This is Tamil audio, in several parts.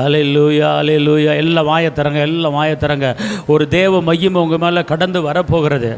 ஹல்லேலூயா ஹல்லேலூயா. எல்லாம் வாயத்தரங்க, எல்லாம் வாயத்தரங்க. ஒரு தேவ மகிமை உங்கள் மேலே கடந்து வரப்போகிறது.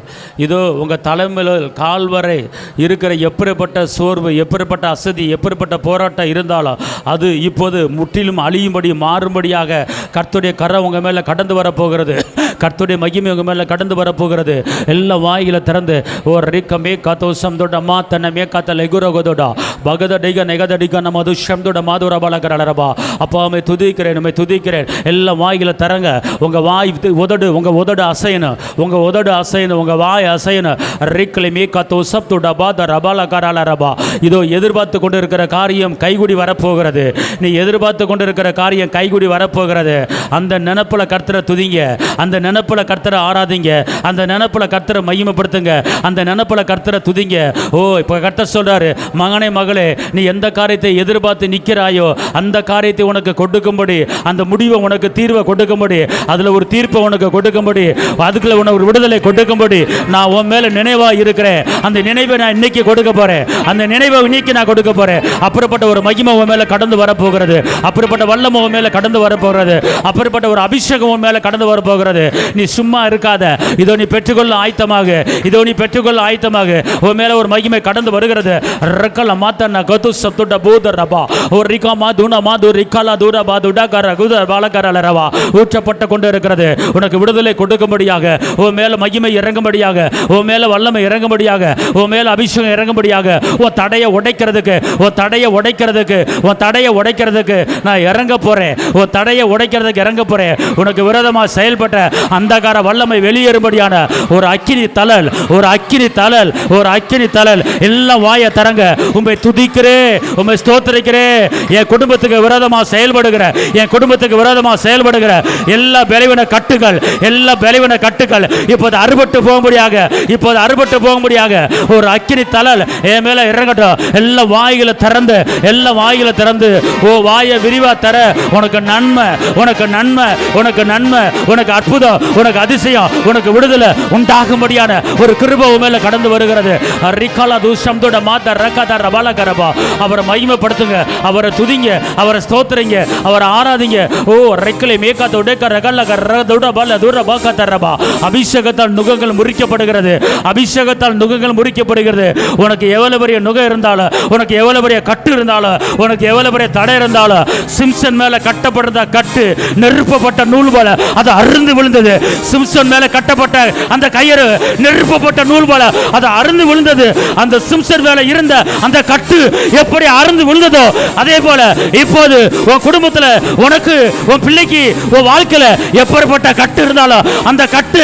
இதோ உங்கள் தலைமையில் கால் வரை இருக்கிற எப்படிப்பட்ட சோர்வு, எப்படிப்பட்ட அசதி, எப்படிப்பட்ட போராட்டம் இருந்தாலும் அது இப்போது முற்றிலும் அழியும்படி மாறும்படியாக கர்த்தருடைய கரம் உங்கள் மேலே கடந்து வரப்போகிறது. கர்த்தருடைய மகிமை உங்கள் மேலே கடந்து வரப்போகிறது. எல்லா வாயில திறந்து ஒரு ரிக்கமே காத்தோசம் தொட மாத்தனமே காத்த லெகுரகோதோடா பகத டிக நெகத டிக நம்ம துஷம் தொட மாதுர பலகரலரபா. அப்பா உம்மை துதிக்கிறேன், உம்மை துதிக்கிறேன். எல்லா வாயில தரங்க. உங்கள் வாய் உதடு, உங்கள் உதடு அசையணும், உங்கள் உதடு அசையணும், உங்கள் வாய் அசையணும். ரிக்லிமே காத்தோசம் தொட பாத ரபாலகரலரபா. இதோ எதிர்பார்த்து கொண்டு இருக்கிற காரியம் கைகுடி வரப்போகிறது. நீ எதிர்பார்த்து கொண்டு இருக்கிற காரியம் கைகுடி வரப்போகிறது. அந்த நினைப்பில் கர்த்தரை துதிங்க, அந்த நினைப்பில் கர்த்தரை ஆராதிங்க, அந்த நினைப்பில் கர்த்தரை மகிமைப்படுத்துங்க, அந்த நினைப்பில் கர்த்தரை துதிங்க. ஓ, இப்போ கர்த்தர் சொல்றாரு, மகனே மகளே, நீ எந்த காரியத்தை எதிர்பார்த்து நிற்கிறாயோ அந்த காரியத்தை உனக்கு கொடுக்கும்படி, அந்த முடிவை உனக்கு தீர்வை கொடுக்கும்படி, அதில் ஒரு தீர்ப்பை உனக்கு கொடுக்கும்படி, அதுக்குள்ள உனக்கு ஒரு விடுதலை கொடுக்கும்படி நான் உன் மேலே நினைவாக இருக்கிறேன். அந்த நினைவை நான் இன்னைக்கு கொடுக்க போறேன், அந்த நினைவை இன்னைக்கு நான் கொடுக்க போறேன். அப்படிப்பட்ட ஒரு மகிமை உன் மேலே கடந்து வரப்போகிறது, அப்படிப்பட்ட வல்லமை உன் மேலே கடந்து வரப்போகிறது, அப்படிப்பட்ட ஒரு அபிஷேகம் உன் மேலே கடந்து வரப்போகிறது. நீ சும்மா இருக்காத. இதோ நீ பெற்றுக்கொள்ள ஆயத்தமாக, இதோ நீ பெற்றுக்கொள்ள ஆயத்தமாக. உன் மேலே ஒரு மகிமை கடந்து வருகிறது. ரக்கல மாத்தன கது சப்துட பூதரபா ஒரு ரிகா மாதுன மாது ரிகலா தூர பாதுட கர குத பாலகரலரவா ஊற்றப்பட்டு கொண்டு இருக்கிறது. உனக்கு விடுதலை கொடுக்கும்படியாக, உன் மேலே மகிமை இறங்கும்படியாக, உன் மேலே வல்லமை இறங்கும்படியாக, உன் மேலே அபிஷேகம் இறங்கும்படியாக, உன் தடையை உடைக்கிறதுக்கு, உன் தடையை உடைக்கிறதுக்கு, உன் தடையை உடைக்கிறதுக்கு நான் இறங்க போறேன். உன் தடையை உடைக்கிறதுக்கு இறங்க போறேன். உனக்கு விரோதமாக செயல்பட்ட அந்தகார வல்லமை வெளியேறும்படியான ஒரு அக்கினி தலல், ஒரு அக்கினி தலல், ஒரு அக்கினி தலல். எல்லாம் வாயை தரங்க. உம்மை துதிக்கிறேன், உம்மை ஸ்தோத்திரிக்கிறேன். என் குடும்பத்துக்கு விரோதமாக செயல்படுகிற, என் குடும்பத்துக்கு விரோதமாக செயல்படுகிற எல்லா பலவீன கட்டுகள், எல்லா பலவீன கட்டுகள் இப்போது அறுபட்டு போகும்படியாக, இப்போது அறுபட்டு போகும்படியாக ஒரு அக்கினி தலல் என் மேல இறங்கட்டும். எல்லா வாய்களை திறந்து, எல்லா வாய்களை திறந்து, ஓ வாயை விரிவா தர. உனக்கு நன்மை, உனக்கு நன்மை, உனக்கு நன்மை, உனக்கு அற்புதம், உனக்கு அதிசயம், உனக்கு விடுதலை உண்டாகும்படியான ஒரு கிருபை மேல கடந்து வருகிறது. ரிகாலா தூஷம்தோட மாத்த ரகாத ரபாலகரபா. அவரை மகிமைப்படுத்துங்க, அவரை துதிங்க, அவரை ஸ்தோத்திரிங்க, அவரை ஆராதிங்க. ஓ ரெக்கலை மேகாத்த உடைக்க ரகலக ரதோட பல தூர பாக்கத்தரபா. அபிஷேகத்தால் நுகங்கள் முறிக்கப்படுகிறது, அபிஷேகத்தால் நுகங்கள் முறிக்கப்படுகிறது. உனக்கு எவ்வளவு பெரிய நுகம் இருந்தாலும், உனக்கு எவ்வளவு பெரிய கட்டு இருந்தாலும், உனக்கு எவ்வளவு பெரிய தடை இருந்தாலும், சிம்சன் மேல கட்டப்பட்ட கட்டு நெருப்பப்பட்ட நூல் போல அது அருந்து விழுந்தது. சிம்சன் மேல கட்டப்பட்ட அந்த கயிறு நெருப்பப்பட்ட நூல் போல அது அருந்து விழுந்தது. அந்த சிம்சன் மேல இருந்த அந்த கட்டு எப்படி அருந்து விழுந்ததோ அதே போல இப்போது உன் குடும்பத்தில், உனக்கு, உன் பிள்ளைக்கு, உன் வாழ்க்கையில எப்படிப்பட்ட கட்டு இருந்தாலும் அந்த கட்டு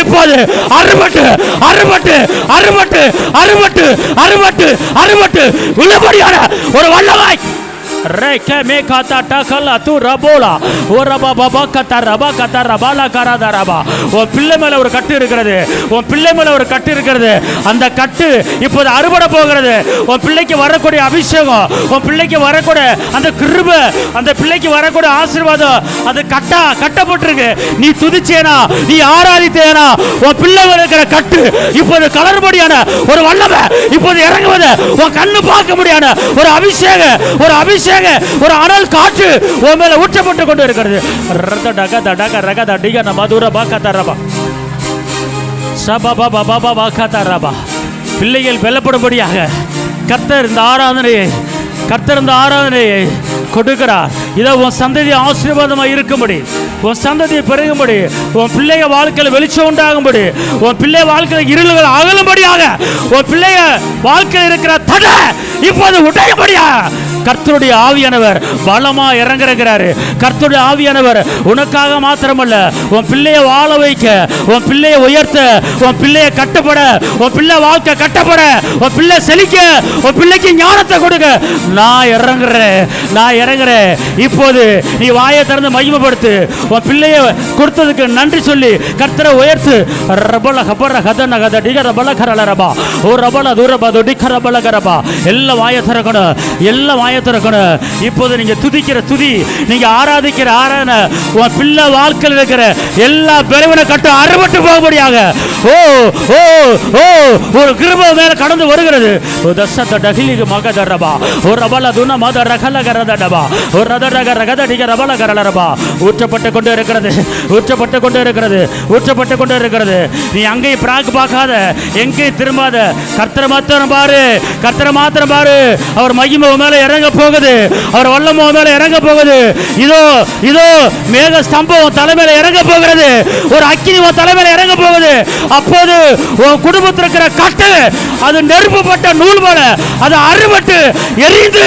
இப்போது அறுபட்டு அறுபட்டு அறுபட்டு அறுபட்டு அறுபட்டு அறுபட்டு உள்ளபடியான ஒரு வல்லவாய் ரேகே மேகாதா டகலா து ரபோலா ஓரபா பாபா கதா ரபா கதா ரபாலா கராதா ரபா. உன் பிள்ளை மேல ஒரு கட்டு இருக்கிறது, உன் பிள்ளை மேல ஒரு கட்டு இருக்கிறது. அந்த கட்டு இப்போது அறுபட போகிறது. உன் பிள்ளைக்கு வரக்கூடிய அபிஷேகம், உன் பிள்ளைக்கு வரக்கூடிய அந்த கிருபை, அந்த பிள்ளைக்கு வரக்கூடிய ஆசீர்வாதம் அது கட்டப்பட்டிருக்கு. நீ துதிச்சேனா, நீ ஆராதித்தேனா, உன் பிள்ளை இருக்கிற கட்டு இப்போது கலர்படியான ஒரு வல்லமை இப்போது இறங்குவது உன் கண்ணு பார்க்க முடியான ஒரு அபிஷேகம், ஒரு அபிஷேகம், ஒரு அனல் காற்று உன் மேல ஊற்றப்பட்டு கொண்டு இருக்கிறது. பிள்ளைகள் வெல்லப்படும்படியாக கர்த்தர் இந்த ஆராதனையை, கர்த்தர் இந்த ஆராதனையை கொடுக்கிறார். இதை உன் சந்ததி ஆசீர்வாதமாக இருக்கும்படி, உன் சந்ததியை பெருகும்படி, உன் பிள்ளைய வாழ்க்கையில் வெளிச்சம் உண்டாகும்படி, உன் பிள்ளை வாழ்க்கையில் இருள்கள் அகலும்படியாக, உன் பிள்ளைய வாழ்க்கையில் இருக்கிற தடை இப்போது உடையும்படியாக கர்த்தருடைய ஆவியானவர் பலமா இறங்குறாரு. கர்த்தருடைய ஆவியானவர் உனக்காக மாத்திரமல்ல, உன் பிள்ளையை வாழ வைக்க, உன் பிள்ளையை உயர்த்த, உன் பிள்ளையை கட்டப்பட, உன் பிள்ளை வாழ்க்கை கட்டப்பட, உன் பிள்ளை செழிக்க, உன் பிள்ளைக்கு ஞானத்தை கொடுக்க நான் இறங்குறேன், நான் இறங்குறேன். இப்போது நீ வாயை திறந்து மகிமைப்படுத்து. உன் பிள்ளையை கொடுத்ததுக்கு நன்றி சொல்லி கர்த்தரை உயர்த்து. ரபல கபர கதன கத டிக ரபல கரல ரபா ஓ ரபல தூர பது டிக ரபல கர ரபா. எல்லாம் வாயை திறக்கணும், எல்லாம் வாயை திறக்கணும். இப்போது நீங்க துதிக்கிற துதி, நீங்க ஆராதிக்கிற ஆராதனை உன் பிள்ளை வாழ்க்கையில் இருக்கிற எல்லா பலவீன கட்டும் அறுபட்டு போகும்படியாக ஓ ஓ ஓ ஒரு கிருபை மேல கடந்து வருகிறது. தசத்த டகிலிக மகதரபா ஒரு ரபல துன மத ரகல கரதடபா ஒரு ரதரக ரகதடிக ரபல கரலரபா. ஊற்றப்பட்டு கொண்டு இருக்கிறது, ஊற்றப்பட்டு கொண்டு இருக்கிறது, ஊற்றப்பட்டு கொண்டு இருக்கிறது. நீ அங்கேயும் பிராக்கு பார்க்காத, எங்கேயும் திரும்பாத. கர்த்தரை மாத்திரம் பாரு, கர்த்தரை மாத்திரம் பாரு. அவர் மகிமை மேல இறங்க போகுது, அவர் வல்லமை மேல இறங்க போகுது. இதோ இதோ மேக ஸ்தம்பம் தலைமையில இறங்க போகிறது, ஒரு அக்கினி தலைமையில இறங்க போகுது. அப்போது உன் குடும்பத்தில் இருக்கிற கட்டு அது நெருப்பப்பட்ட நூல் போல அது அறுபட்டு எரிந்து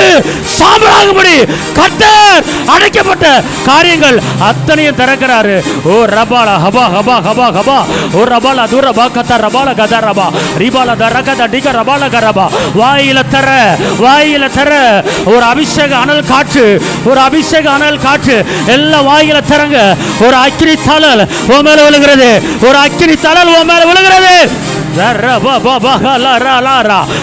சாம்பலாகும்படி கர்த்தர் அடைக்கப்பட்ட காரியங்கள் அத்தனையும் திறக்கிறாரு. ஓ ரபால ஹபா ஹபா ஹபா ஹபா ஓ ரபால துரபா கத ரபால கத ரபா ரிபால தரகத டிக ரபால கரபா. வாயில தர, வாயில தர ஒரு அபிஷேக அனல் காற்று, ஒரு அபிஷேக அனல் காற்று எல்லாம் வாயில தரங்க. ஒரு அக்கினி தழல் உன் மேல விழுகிறது, ஒரு அக்கினி தழல் உன் மேல விழுகிறது.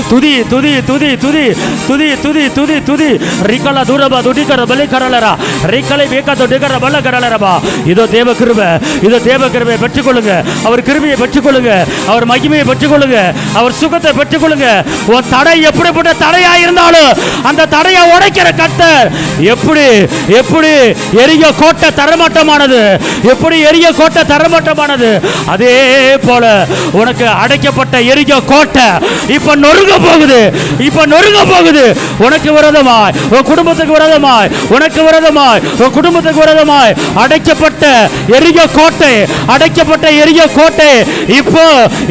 துதி துதி துதி துதி துதி துதி துதி துதி ரிகல துரபா துடிகர பலி கரலரா ரிகலை வேக துடிகர பல கரலரபா. இதோ தேவ கிருபை, இதோ தேவ கிருபையை பெற்றுக்கொள்ளுங்க, அவர் கிருபையை பெற்றுக்கொள்ளுங்க, அவர் மகிமையை பெற்றுக்கொள்ளுங்க, அவர் சுகத்தை பெற்றுக்கொள்ளுங்க. உன் தடை எப்படிப்பட்ட தடையா இருந்தாலும் அந்த தடையை உடைக்கிற கர்த்தர் எப்படி எப்படி எரிய கோட்டை தரமட்டமானது, எப்படி எரிய கோட்டை தரமட்டமானது, அதே போல உனக்கு அடைக்கப்பட்ட எரிய கோட்டை இப்ப நொறுங்க போகுது, இப்ப நொறுங்க போகுது. உனக்கு விரோதமாய், உன் குடும்பத்துக்கு விரோதமாய், உனக்கு விரோதமாய், உன் குடும்பத்துக்கு விரோதமாய் அடைக்கப்பட்ட எரிய கோட்டை, அடைக்கப்பட்ட எரிய கோட்டை இப்போ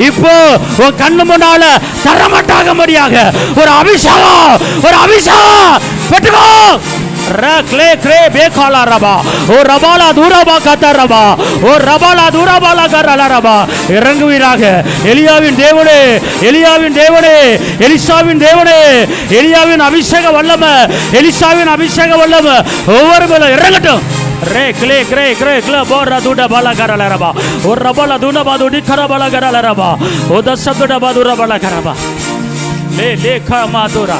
இப்போ உன் கண்ணு முன்னால தரமட்டாகும்படியாக ஒரு அபிஷேகம், ஒரு அபிஷேகம் பெற்றுக்கோ. ரக்லே க்ரே பேகாலா ரபா ஓ ரபாலா தூரபா கத ரபா ஓ ரபாலா தூரபாலா கரல ரபா. இறங்குவீராக எலியாவின் தேவனே, எலியாவின் தேவனே, எலிசாவின் தேவனே. எலியாவின் அபிஷேக வல்லமை, எலிசாவின் அபிஷேக வல்லமை ஒவ்வொரு மேல இறங்கட்டும். ரே க்ளே க்ரே க்ரே க்ள போரா துட பாலா கரல ரபா ஓ ரபாலா துன பாதுடி கரபாலா கரல ரபா ஓ தசதுட பாதுர பாலா கரபா லே லே கா மாதுரா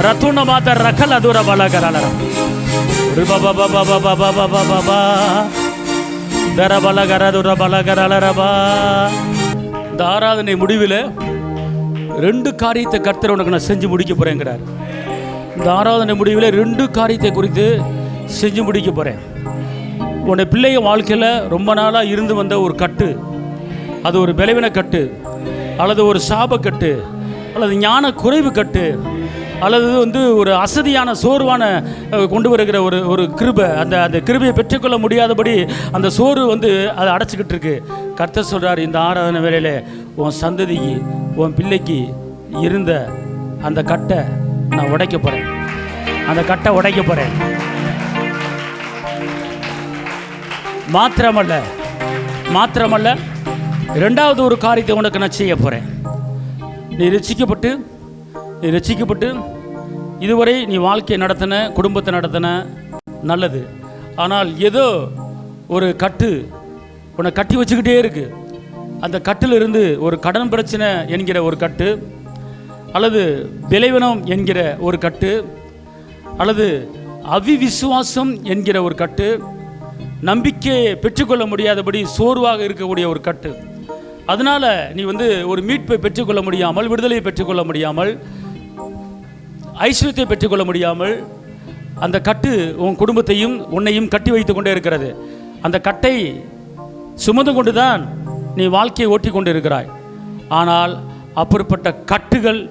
ரத்துன மாத ரகல துர பாலா கரல ரபா பா பா பா பா பா பா பா பா பா தர பாலா கர துர பாலா கரல ரபா. இந்த ஆராதனை முடிவில் ரெண்டு காரியத்தை கர்த்தர் உனக்கு நான் செஞ்சு முடிக்க போறேங்கிறார். இந்த ஆராதனை முடிவில் ரெண்டு காரியத்தை குறித்து செஞ்சு முடிக்க போகிறேன். உன்னை பிள்ளைய வாழ்க்கையில் ரொம்ப நாளாக இருந்து வந்த ஒரு கட்டு, அது ஒரு பலவீன கட்டு அல்லது ஒரு சாபக்கட்டு அல்லது ஞான குறைவு கட்டு அல்லது ஒரு அசதியான சோர்வான கொண்டு வருகிற ஒரு கிருபை, அந்த கிருபையை பெற்றுக்கொள்ள முடியாதபடி அந்த சோறு அதை அடைச்சிக்கிட்டு இருக்கு. கர்த்தர் சொல்கிறார், இந்த ஆராதனை வேளையில் உன் சந்ததிக்கு, உன் பிள்ளைக்கு இருந்த அந்த கட்டை நான் உடைக்க போகிறேன், அந்த கட்டை உடைக்க போகிறேன். மாத்திரமல்ல இரண்டாவது ஒரு காரியத்தை உனக்கு நான் செய்ய போகிறேன். நீ ரட்சிக்கப்பட்டு இதுவரை நீ வாழ்க்கையை நடத்தின, குடும்பத்தை நடத்தின, நல்லது. ஆனால் ஏதோ ஒரு கட்டு உன்னை கட்டி வச்சுக்கிட்டே இருக்கு. அந்த கட்டிலிருந்து ஒரு கடன் பிரச்சனை என்கிற ஒரு கட்டு, அல்லது விளைவினம் என்கிற ஒரு கட்டு, அல்லது அவிவிசுவாசம் என்கிற ஒரு கட்டு, நம்பிக்கையை பெற்றுக்கொள்ள முடியாதபடி சோர்வாக இருக்கக்கூடிய ஒரு கட்டு. அதனால் நீ ஒரு மீட்பை பெற்றுக்கொள்ள முடியாமல், விடுதலையை பெற்றுக்கொள்ள முடியாமல், ஐஸ்வர்யத்தை பெற்றுக்கொள்ள முடியாமல் அந்த கட்டு உன் குடும்பத்தையும் உன்னையும் கட்டி வைத்து கொண்டே இருக்கிறது. அந்த கட்டை சுமந்து கொண்டு தான் நீ வாழ்க்கையை ஓட்டி கொண்டு இருக்கிறாய். ஆனால் அப்படிப்பட்ட கட்டுகள்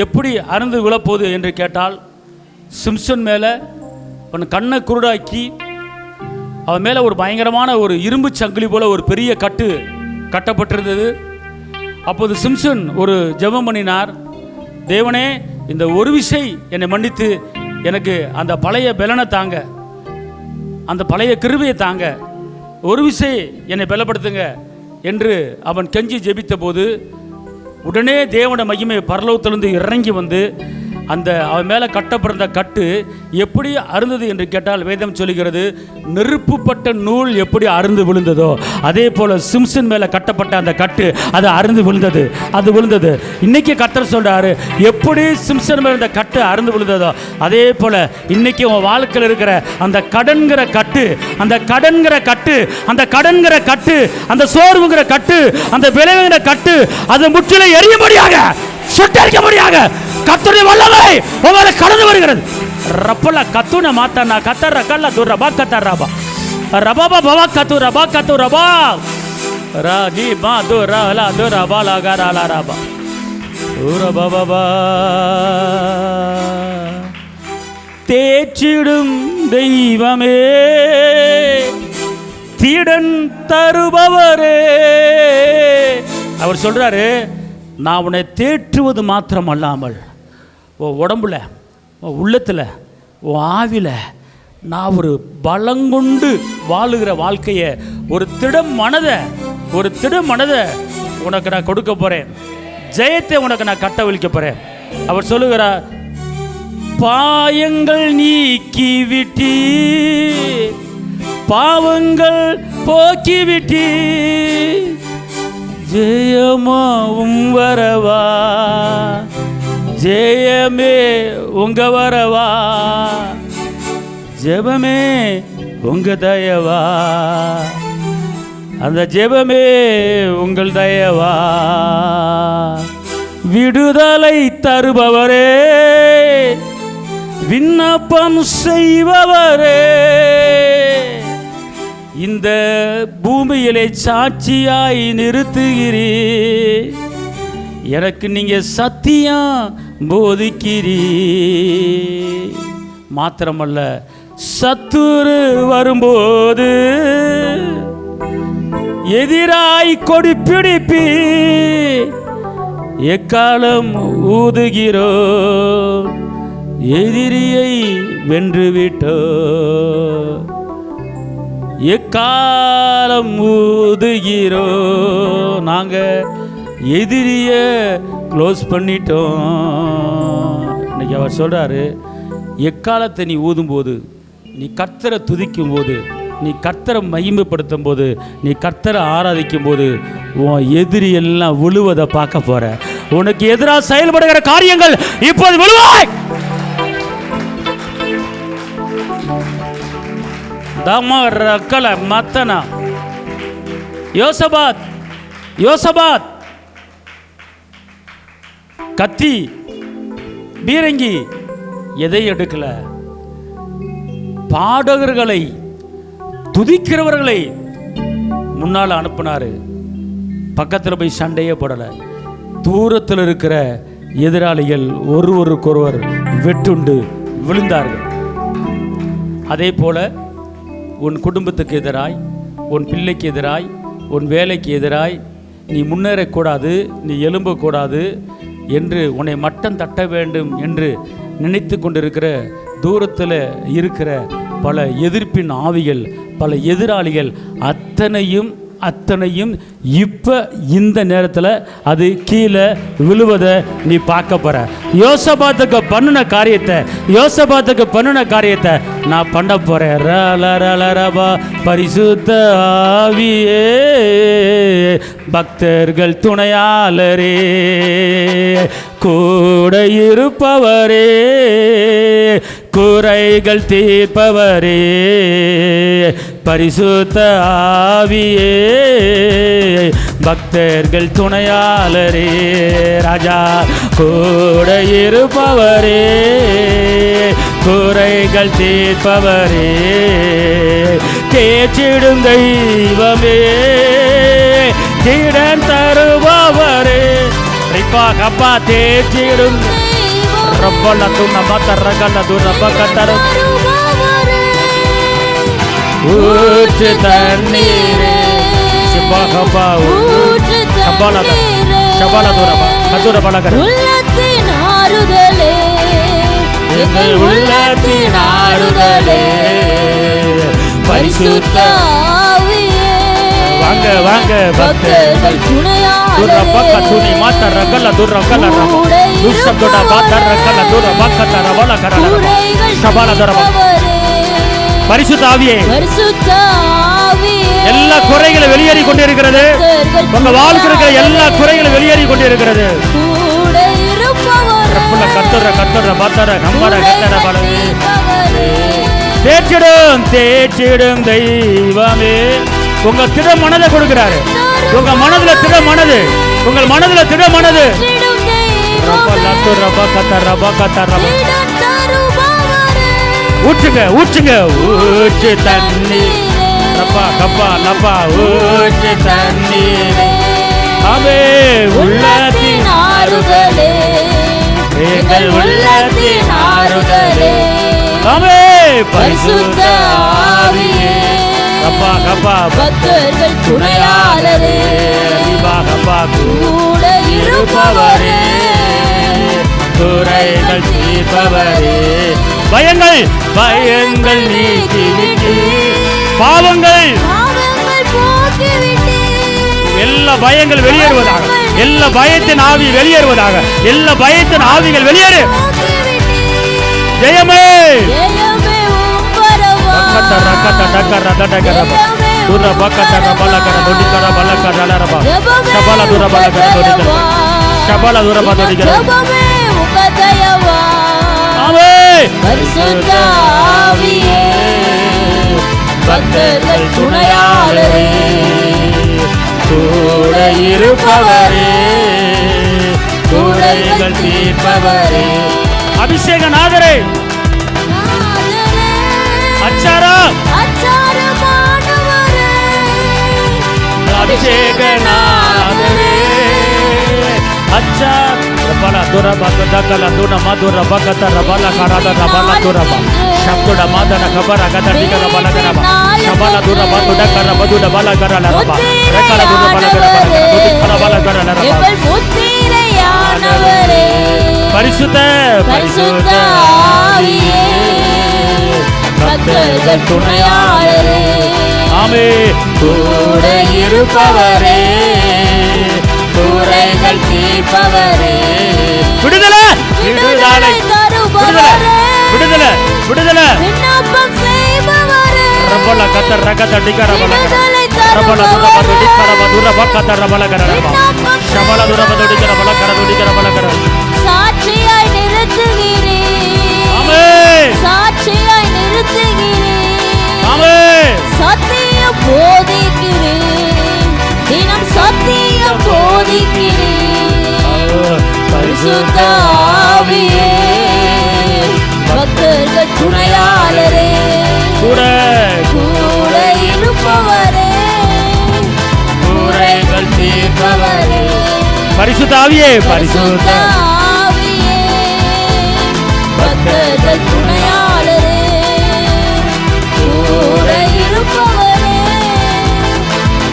எப்படி அறுந்து விழப்போகுது என்று கேட்டால், சிம்சன் மேலே அவன் கண்ணை குருடாக்கி அவன் மேலே ஒரு பயங்கரமான ஒரு இரும்பு சங்கிலி போல ஒரு பெரிய கட்டு கட்டப்பட்டிருந்தது. அப்போது சிம்சன் ஒரு ஜெபம் பண்ணினார், தேவனே, இந்த ஒரு விசை என்னை மன்னித்து எனக்கு அந்த பழைய பலனை தாங்க, அந்த பழைய கிருபையை தாங்க, ஒரு விசை என்னை பலப்படுத்துங்க என்று அவன் கெஞ்சி ஜெபித்த போது உடனே தேவன மகிமை பரலோகத்திலிருந்து இறங்கி அந்த அவன் மேலே கட்டப்பட்டிருந்த கட்டு எப்படி அருந்தது என்று கேட்டால் வேதம் சொல்லுகிறது, நெருப்புப்பட்ட நூல் எப்படி அருந்து விழுந்ததோ அதே போல் சிம்சன் மேலே கட்டப்பட்ட அந்த கட்டு அது அருந்து விழுந்தது. அது விழுந்தது. இன்னைக்கு கர்த்தர் சொல்றாரு, எப்படி சிம்சன் மேலே இந்த கட்டு அருந்து விழுந்ததோ அதே போல் இன்னைக்கு உன் வாழ்க்கையில் இருக்கிற அந்த கடன்கிற கட்டு, அந்த கடன்கிற கட்டு, அந்த கடன்கிற கட்டு, அந்த சோர்வுங்கிற கட்டு, அந்த விளைவுங்கிற கட்டு அது முற்றிலும் எரியும்படியாக, சுட்டரிக்க முடியாக கர்த்தருடைய வல்லமை உங்களை கடந்து வருகிறது. ரப்பல கத்துன மாத்தனா கத்தர் ரக்கல்ல துரபா கத்தர் ரபா ரபாபா பவா கத்து ரபா கத்து ரபா ராஜி மா துரலா துரபா லகரலா ரபா உரபபா தேற்றிடும் தெய்வமே, தீடன் தருபவரே. அவர் சொல்றாரு, நான் உன்னை தேற்றுவது மாத்திரம் அல்லாமல் உன் உடம்புல, உன் உள்ளத்தில், உன் ஆவில நான் ஒரு பலங்கொண்டு வாழுகிற வாழ்க்கையை, ஒரு திடம் மனதை உனக்கு நான் கொடுக்க போகிறேன். ஜெயத்தை உனக்கு நான் கட்டவிழ்க்க போகிறேன். அவர் சொல்லுகிறார், பாயங்கள் நீக்கிவிட்டி, பாவங்கள் போக்கிவிட்டி, ஜெயமாவும் வரவா, ஜெயமே உங்க வரவா, ஜெபமே உங்க தயவா, அந்த ஜெபமே உங்கள் தயவா, விடுதலை தருபவரே, விண்ணப்பம் செய்பவரே, இந்த பூமியிலே சாட்சியாய் நிறுத்துகிறீ, எனக்கு நீங்க சத்தியம் போதிக்கிறீ. மாத்திரமல்ல, சத்துரு வரும்போது எதிராய் கொடி பிடிப்பி, எக்காலம் ஊதுகிறோ, எதிரியை வென்றுவிட்டோ, எக்காலம் ஊதுகிறோ, நாங்க எதிரிய க்ளோஸ் பண்ணிட்டோம். இன்னைக்கு அவர் சொல்றாரு, எக்காலத்தை நீ ஊதும்போது, நீ கர்த்தரை துதிக்கும் போது, நீ கர்த்தரை மகிமைப்படுத்தும் போது, நீ கர்த்தரை ஆராதிக்கும் போது உன் எதிரி எல்லாம் விழுவதை பார்க்க போற. உனக்கு எதிராக செயல்படுகிற காரியங்கள் இப்போது விழுவாய். மத்தனா யோசபாத் கத்தி பீரங்கி எதை எடுக்கல. பாடகர்களை, துதிக்கிறவர்களை முன்னால் அனுப்பினாரு. பக்கத்தில் போய் சண்டையே போடல. தூரத்தில் இருக்கிற எதிராளிகள் ஒருவருக்கொருவர் வெட்டுண்டு விழுந்தார்கள். அதே போல உன் குடும்பத்துக்கு எதிராய், உன் பிள்ளைக்கு எதிராய், உன் வேலைக்கு எதிராய் நீ முன்னேறக்கூடாது, நீ எழும்பக்கூடாது என்று உன்னை மட்டம் தட்ட வேண்டும் என்று நினைத்து கொண்டிருக்கிற தூரத்தில் இருக்கிற பல எதிர்ப்பின் ஆவிகள், பல எதிராளிகள் அத்தனையும் இப்போ இந்த நேரத்தில் அது கீழே விழுவதை நீ பார்க்க போற. யோசபாத்துக்கு பண்ணின காரியத்தை நான் பண்ண போறேன். பரிசுத்த ஆவியே, பக்தர்கள் துணையாளரே, கூட இருப்பவரே, குறைகள் தீர்ப்பவரே, பரிசுத்த ஆவியே, பக்தர்கள் துணையாளரே, ராஜா கூட இருப்பவரே, குறைகள் தீர்ப்பவரே, தேற்றிடும் தெய்வமே, தீடன் தருபவரே, கப்பா தேற்றிடும் ரப்பல துண்ணமா தரகல துரப்ப கத்தர ஊற்று தண்ணீரே, சிவகப்பா ஊற்று தண்ணீரே, சபல துரப்பா கத்துர பலகர உள்ளத்தின் ஆறுதலே, எங்கள் உள்ளத்தின் ஆறுதலே, பரிசுத்த ஆவியே, வாங்க பக்தர்கள் துணையாளரே, துரப்ப கத்துனி மாத்த ரகல துரகல ரப்ப பரிசுத்த ஆவியே, எல்லா குறைகளும் வெளியேறி கொண்டிருக்கிறது. உங்க வாழ்க்கை இருக்கிற எல்லா குறைகளும் வெளியேறி கொண்டிருக்கிறது. தேற்றிடும் தேற்றிடும் தெய்வமே. உங்க திட மனதை கொடுக்கிறாரு. உங்க மனதுல திட மனது, உங்கள் மனதுல திட மனது. ஊற்றுங்க ஊற்றுங்க ஊற்று தண்ணி, லப்பா கப்பா லப்பா ஊற்று தண்ணி. அவே உள்ளத்தின் ஆறுதலே, எங்கள் உள்ளத்தின் ஆறுதலே. அவே பரிசுத்த ஆவியே, கப்பா கப்பா பக்தர்கள் துணையாளரே, கப்பா கூட இருப்பவரே, குறைகள் தீர்ப்பவரே. பயங்கள் பயங்கள் நீக்கிவிட்டு, பாவங்கள் எல்லா பயங்கள் வெளியேறுவதாக, எல்லா பயத்தின் ஆவி வெளியேறுவதாக, எல்லா பயத்தின் ஆவிகள் வெளியேறு. ஜெயமே பரிசுத்த ஆவியே, பக்தர்கள் துணையாளரே, கூட இருப்பவரே, குறைகள் தீர்ப்பவரே. அபிஷேகநாதரே, அச்சாரமானவரே, அபிஷேகநாதரே, அச்சார Bala dura baka dakala duna madura baka tara bala karada bala dura ba shabda madana kabara gada dikara bala gara ba shabala dura baka dakara baduda bala gara la ba rekala dura bala gara bala dikara bala gara la ba eval muttirayanavare பரிசுத்த பரிசுத்த ஆவியே, பக்தர்கள் துணையாளரே, ஆமென், கூட இருப்பவரே, குறைகள் தீர்ப்பவரே. விடுதலை விடுதலை விடுதலை விடுதலை விண்ணப்பம் செய்பவரே, ரப்பல கத்தர் ரகத டிகர பலகர ரப்பல துரபது டிகர பதுரப கத்தர் பலகர ரப்ப ஷபல துரபது டிகர பலகர டிகர பலகர. சாட்சியாய் நிறுத்துகிறேன், ஆமென், சாட்சியாய் நிறுத்துகிறேன், ஆமென், சத்தியம் போதிக்கிறேன், தினம் சத்தியம் போதிக்கிறேன். பரிசுத்த ஆவியே, பக்தர்கள் துணையாளரே, கூட கூட இருப்பவரே, குறைகள் தீர்ப்பவரே. பரிசுத்த ஆவியே, பரிசுத்த ஆவியே, பக்தர்கள் துணையாளரே, கூட இருப்பவரே,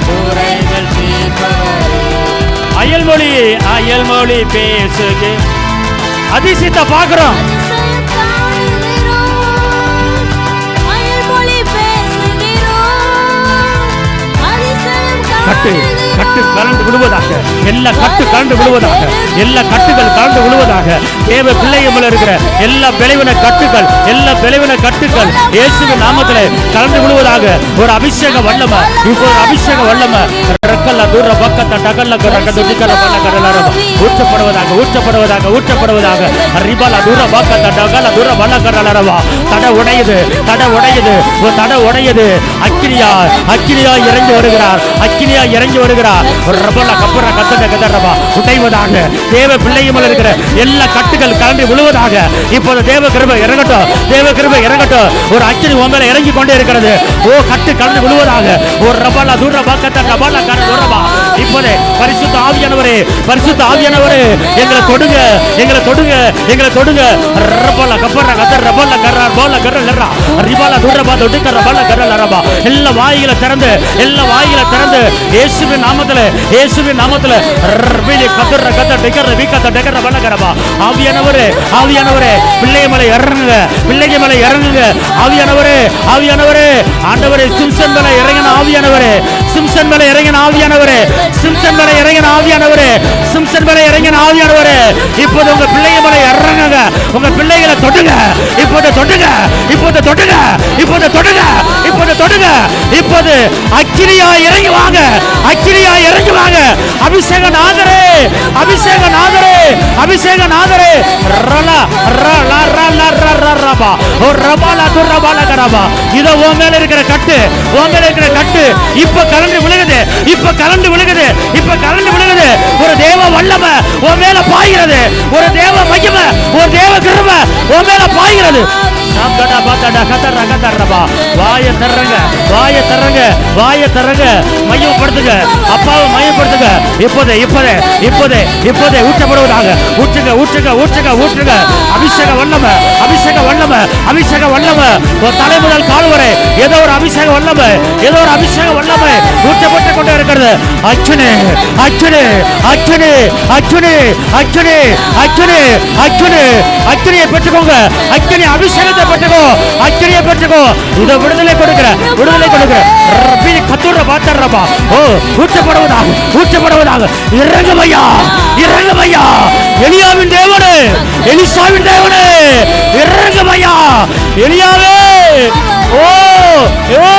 குறைகள் தீர்ப்பவரே. அயல்மொழி அயல்மொழி பேசுக, அதிசயத்தை பார்க்கிறோம். கட்டு கட்டு கலந்து விடுவதாக, எல்லா கட்டு கலந்து விடுவதாக, எல்லா கட்டுகள் கலந்து விடுவதாக. தேவ பிள்ளைகள் இருக்கிற எல்லா விளைவின கட்டுகள், எல்லா விளைவின கட்டுகள் இயேசுவின் நாமத்திலே கலந்து விடுவதாக. ஒரு அபிஷேக வல்லம, இப்போ ஒரு அபிஷேக வல்லம ரக்கல்ல தூர பக்கத்த டகல்ல கரகத டிகல பல்ல கடலர ஊற்றப்படுவதாக, ஊற்றப்படுவதாக, ஊற்றப்படுவதாக. ரிபல தூர பக்கத்த டகல்ல தூர பல்ல கடலரவா. தட உடையுது, தட உடையுது, ஒரு தட உடையுது. அக்கினியா அக்கினியா இறங்கி வருகிறார், அக்கினியா இறங்கி வருகிறார். ரபல கப்பர கத்தட கதரவா உடைவதாக. தேவ பிள்ளைகள் இருக்கிற எல்லா கட்டுகள் கலந்து விழுவதாக. இப்போது தேவ கிருபை இறங்கட்டும், தேவ கிருபை இறங்கட்டும். ஒரு அக்கினி உங்களை இறங்கி கொண்டே இருக்கிறது. ஓ, கட்டு கலந்து விழுவதாக. ஒரு ரபல தூர பக்கத்த ரபல கர தூரவா. இப்போது பரிசுத்த ஆவியானவரே, பரிசுத்த ஆவியானவரே, எங்களை தொடுங்க, எங்களை தொடுங்க, எங்களை தொடுங்க. ரபல கப்பர கதர ரபல கர போல கர லரா ரிபல தூர பா தொடுக்க ரபல கர லரபா. எல்லா வாய்களை திறந்து, எல்லா வாய்களை திறந்து இயேசுவின் நாமத்திலே, இயேசுவின் நாமத்திலே ரபிலி கதர கத டெகர விகத டெகர பல கரபா. ஆவியானவரே, ஆவியானவரே, பிள்ளைய மேலே இறங்குங்க, பிள்ளைய மேலே இறங்குங்க. ஆவியானவரே, ஆவியானவரே, ஆண்டவரே, சிம்சன் மேலே இறங்கின ஆவியானவரே, சிம்சன் மேலே இறங்கின ஆவியானவரே, ஆவியானவரே, சிம்சன் மேல இறங்கின ஆவியானவரே, சிம்சன் மேல இறங்கின ஆவியானவரே, இப்போது உங்க பிள்ளைங்க மேல இறங்குங்க, உங்க பிள்ளைகளை தொடுங்க, இப்போது தொடுங்க, இப்போது தொடுங்க, இப்போது தொடுங்க, இப்போது தொடுங்க, இப்போது அக்கினியா இறங்கி வாங்க, அக்கினியா இறங்கி வாங்க. அபிஷேக நாதரே, அபிஷேக நாதரே, அபிஷேக நாதரே. ரலா ரலா ரலா ரலா ஓ ரபாலா துரபாலா கரபா. இதோ உன் மேல இருக்கிற கட்டு, உன் மேல இருக்கிற கட்டு இப்ப கலந்து விழுகுது, இப்ப கலந்து விழுகுது, இப்ப கலந்து விழுகுது. ஒரு தேவ வல்லமை உன் மேல பாய்கிறது, ஒரு தேவ மகிமை, ஒரு தேவ கிருபை உன் மேல பாய்கிறது. வாய தர்றங்க, வாய தர்றங்க, வாய தர்றங்க, மையப்படுத்துங்க, அப்பாவை மையப்படுத்துங்க. இப்போதே இப்போதே இப்போதே இப்போதே ஊற்றப்படுவதாக. ஊற்றுங்க ஊற்றுங்க ஊற்றுங்க ஊற்றுங்க. அபிஷேக வல்லமை, அபிஷேக வல்லமை, அபிஷேக வல்லமை. ஒரு தலை முதல் கால் வரை ஏதோ ஒரு அபிஷேக வல்லமை, ஏதோ ஒரு அபிஷேக வல்லமை ஊற்றப்பட்டு கொண்டே இருக்கிறது. அச்சுனே அச்சுனே அச்சுனே அச்சுனே அச்சுனே அச்சுனே அச்சுனே. அக்கினியை பெற்றுக்கோங்க, அக்கினி அபிஷேகத்தை பெற்றுக்கோ, அக்கினியை பெற்றுக்கோ. இதை விடுதலை கொடுக்கிற, விடுதலை கொடுக்கிற கத்தூர பாத்தர்றப்பா. ஓ ஊற்றப்படுவதாக, ஊற்றப்படுவதாக. இறங்குமையா, இறங்குமையா. எலியாவின் தேவனே, எலிசாவின் தேவனே, இறங்குமையா. எலியாவே, ஓ ஓ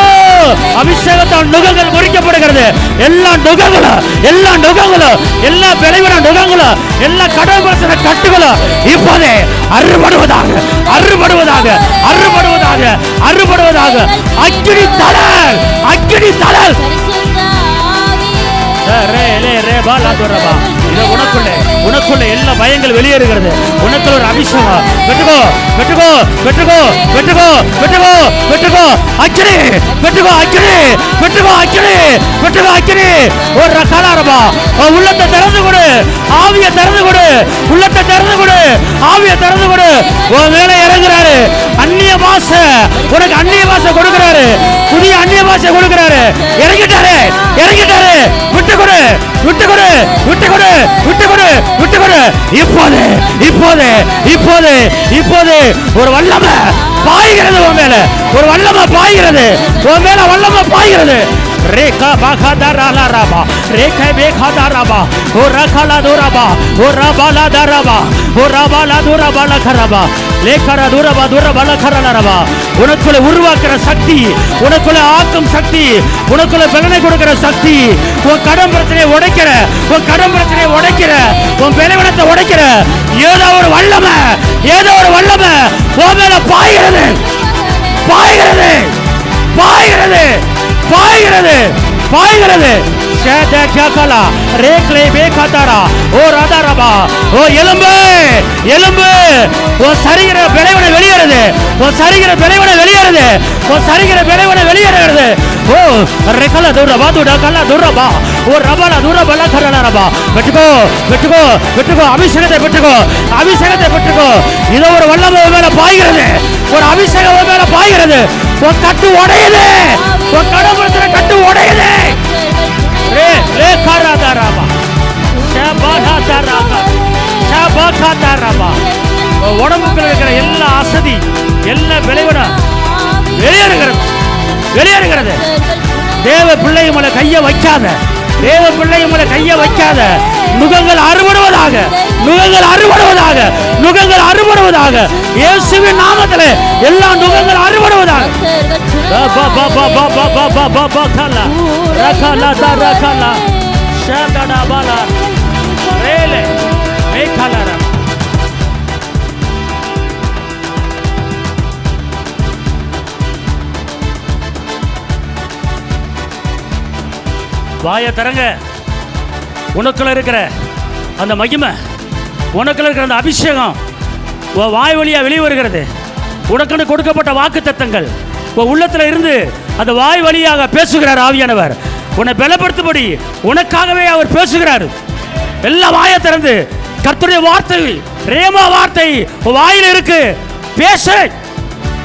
அபிஷேகத்தால் நுகங்கள் முறிக்கப்படுகிறது. எல்லா நுகங்களும், எல்லா நுகங்களும், எல்லா விளைவின நுகங்களும், எல்லா கடவுள் கட்டுகளும் இப்போதே அறுபடுவதாக, அறுபடுவதாக, அறுபடுவதாக, அறுபடுவதாக. அக்கினி தளல், அக்கினி தளல். உனக்குள்ளே, உனக்குள்ள எல்லா பயங்கள் வெளியேறுகிறது. உனக்குள்ள ஒரு அபிஷேகம். பெற்றுக்கோ, பெற்றுக்கோ, பெற்றுக்கோ, பெற்றுக்கோ, பெற்றுக்கோ, பெற்றுக்கோ. அக்கினி பெற்றுக்கோ, அக்கினி பெற்றுக்கோ, அக்கினி பெற்றுக்கோ, அக்கினி. ஒரு ரகாலாரபா. உள்ளத்தை திறந்து கொடு, ஆவியை திறந்து கொடு, உள்ளத்தை திறந்து கொடு, ஆவியை திறந்து கொடு. உன் மேல இறங்குறாரு. அந்நிய பாஷை, உனக்கு அந்நிய பாஷை கொடுக்கிறாரு, புதிய அந்நிய பாஷை கொடுக்கிறாரு. இறங்கிட்டாரு, இறங்கிட்டாரு. விட்டு கொடு, விட்டு கொடு, விட்டு கொடு, விட்டு கொடு, விட்டு கொடு. இப்போது இப்போது இப்போது இப்போது ஒரு வல்லமை பாய்கிறது உன் மேல, ஒரு வல்லமை பாய்கிறது உன் மேல, வல்லமை பாய்கிறது. ரேகா பாகாதாராலாராபா, ரேகா பேகாதாராபா, ஓ ரகாலா தூரபா, ஓ ரபாலா தரபா, ஓ ரபாலா தூரபாலா கரபா, லேகரா தூரபா தூரபாலா கரலரபா. உனக்குள்ள உருவாக்குற சக்தி, உனக்குள்ள ஆக்கும் சக்தி, உனக்குள்ள பலனை கொடுக்கிற சக்தி. உன் கடன் பிரச்சனையை உடைக்கிற, உன் கடன் பிரச்சனையை உடைக்கிற, உன் பலவீனத்தை உடைக்கிற ஏதோ ஒரு வல்லமை, ஏதோ ஒரு வல்லமை உன் மேல பாய்கிறது, பாய்கிறது, பாய்கிறது, பாய்கிறது, பாய்கிறது. எலும்பு, எலும்பு, உன் சரீர விளைவனை வெளியேறுது, உன் சரீர விளைவனை வெளியேறுது, உன் சரீர விளைவனை வெளியேறுகிறது. ஓ ரெகல தூரபா துடகல தூரபா, ஓ ரபல தூரபல கரலரபா. பெற்றுக்கோ, பெற்றுக்கோ, பெற்றுக்கோ. அபிஷேகத்தை பெற்றுக்கோ, அபிஷேகத்தை பெற்றுக்கோ. இதோ ஒரு வல்லமை மேல பாய்கிறது, ஒரு அபிஷேகம் மேல பாய்கிறது. உன் கட்டு உடையுது, உன் கடவுளத்துல கட்டு உடையுது. ரே ரே கரதாரபா, ஷபாதாரபா, ஷபாதாரபா. உடம்புக்குள்ள இருக்கிற எல்லா அசதி, எல்லா விளைவுன வெளியேறுகிறது, வெளியேறுகிறது. தேவ பிள்ளை மேல கைய வைக்காத, தேவ பிள்ளை மேல கைய வைக்காத. நுகங்கள் அறுபடுவதாக, நுகங்கள் அறுபடுவதாக, நுகங்கள் அறுபடுவதாக. இயேசுவின் நாமத்திலே எல்லா நுகங்கள் அறுபடுவதாக. வாய தரங்க. உனக்குள்ள இருக்கிற அந்த மகிமை, உனக்குள்ள இருக்கிற அந்த அபிஷேகம் வாய் வழியா வெளியே வருகிறது. உனக்கு கொடுக்கப்பட்ட வாக்கு தத்தங்கள் உள்ளத்துல இருந்து அந்த வாய் வழியாக பேசுகிறார் ஆவியானவர். உன்னை பலப்படுத்தும்படி உனக்காகவே அவர் பேசுகிறார். எல்லா வாயை திறந்து கர்த்தருடைய வார்த்தை, ரேமா வார்த்தை வாயில் இருக்கு, பேசு.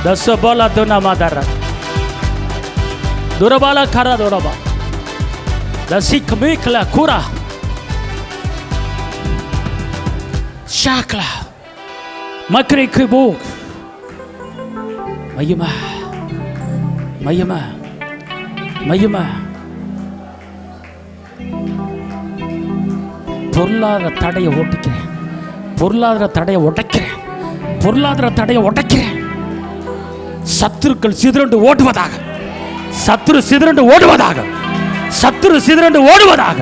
தசபலா துனமா தர துரபாலா கரா துரபா தசிக் மீக்லா குரா ஷாக்லா மக்கரை கிபோக். மையமா, மையமா, மையமா. பொருளாதார தடையை ஓட்டிக்கிறேன், பொருளாதார தடையை உடைக்கிறேன், பொருளாதார தடையை உடைக்கிறேன். சத்துருக்கள் சிதறண்டு ஓடுவதாக, சத்துரு சிதறண்டு ஓடுவதாக, சத்துரு சிதறண்டு ஓடுவதாக.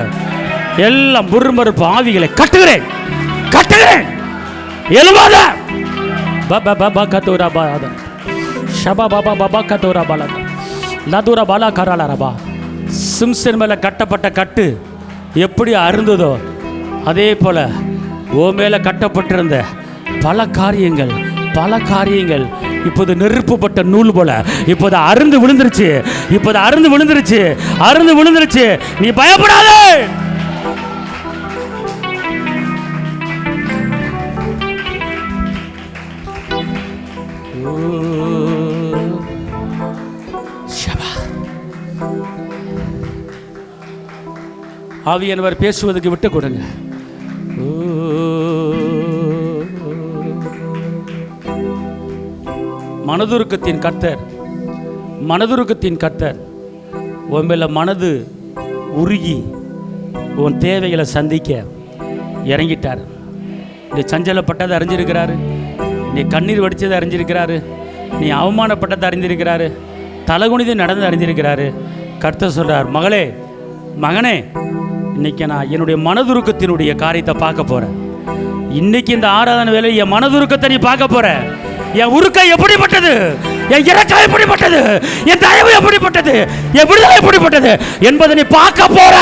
எல்லாம் முறுமறுப்பு ஆவிகளை கட்டுகிறேன், கட்டுகிறேன். எழுவாத பாபா பாபா கத்தோரா பாத ஷபா பாபா பாபா கத்தோரா பாலா லதுரா பாலா கராலா ரபா. சிம்சன் மேலே கட்டப்பட்ட கட்டு எப்படி அருந்ததோ அதே போல ஓ மேலே கட்டப்பட்டிருந்த பல காரியங்கள், பல காரியங்கள் இப்போது நெருப்புப்பட்ட நூல் போல இப்போது அருந்து விழுந்துருச்சு, இப்போது அருந்து விழுந்துருச்சு, அருந்து விழுந்துருச்சு. நீ பயப்படாதே. ஆவியானவர் பேசுவதற்கு விட்டு கொடுங்க. மனதுருக்கத்தின் கர்த்தர், மனதுருக்கத்தின் கர்த்தர் உன் மேல மனது உருகி உன் தேவைகளை சந்திக்க இறங்கிட்டார். நீ சஞ்சலப்பட்டதை அறிஞ்சிருக்கிறாரு, நீ கண்ணீர் வடித்ததை அறிஞ்சிருக்கிறாரு, நீ அவமானப்பட்டதை அறிஞ்சிருக்கிறாரு, தலகுனிதை நடந்து அறிஞ்சிருக்கிறாரு. கர்த்தர் சொல்றார், மகளே மகனே, இன்னைக்கு நான் என்னுடைய மனதுருக்கத்தினுடைய காரியத்தை பார்க்க போறேன். இன்னைக்கு இந்த ஆராதனை வேலை என் மனதுருக்கத்தை நீ பார்க்க போற. என் உருக்கம் எப்படிப்பட்டது, என் இரக்கம் எப்படிப்பட்டது, என் தயவு எப்படிப்பட்டது, என் விடுதலை எப்படிப்பட்டது என்பதை நீ பார்க்க போற.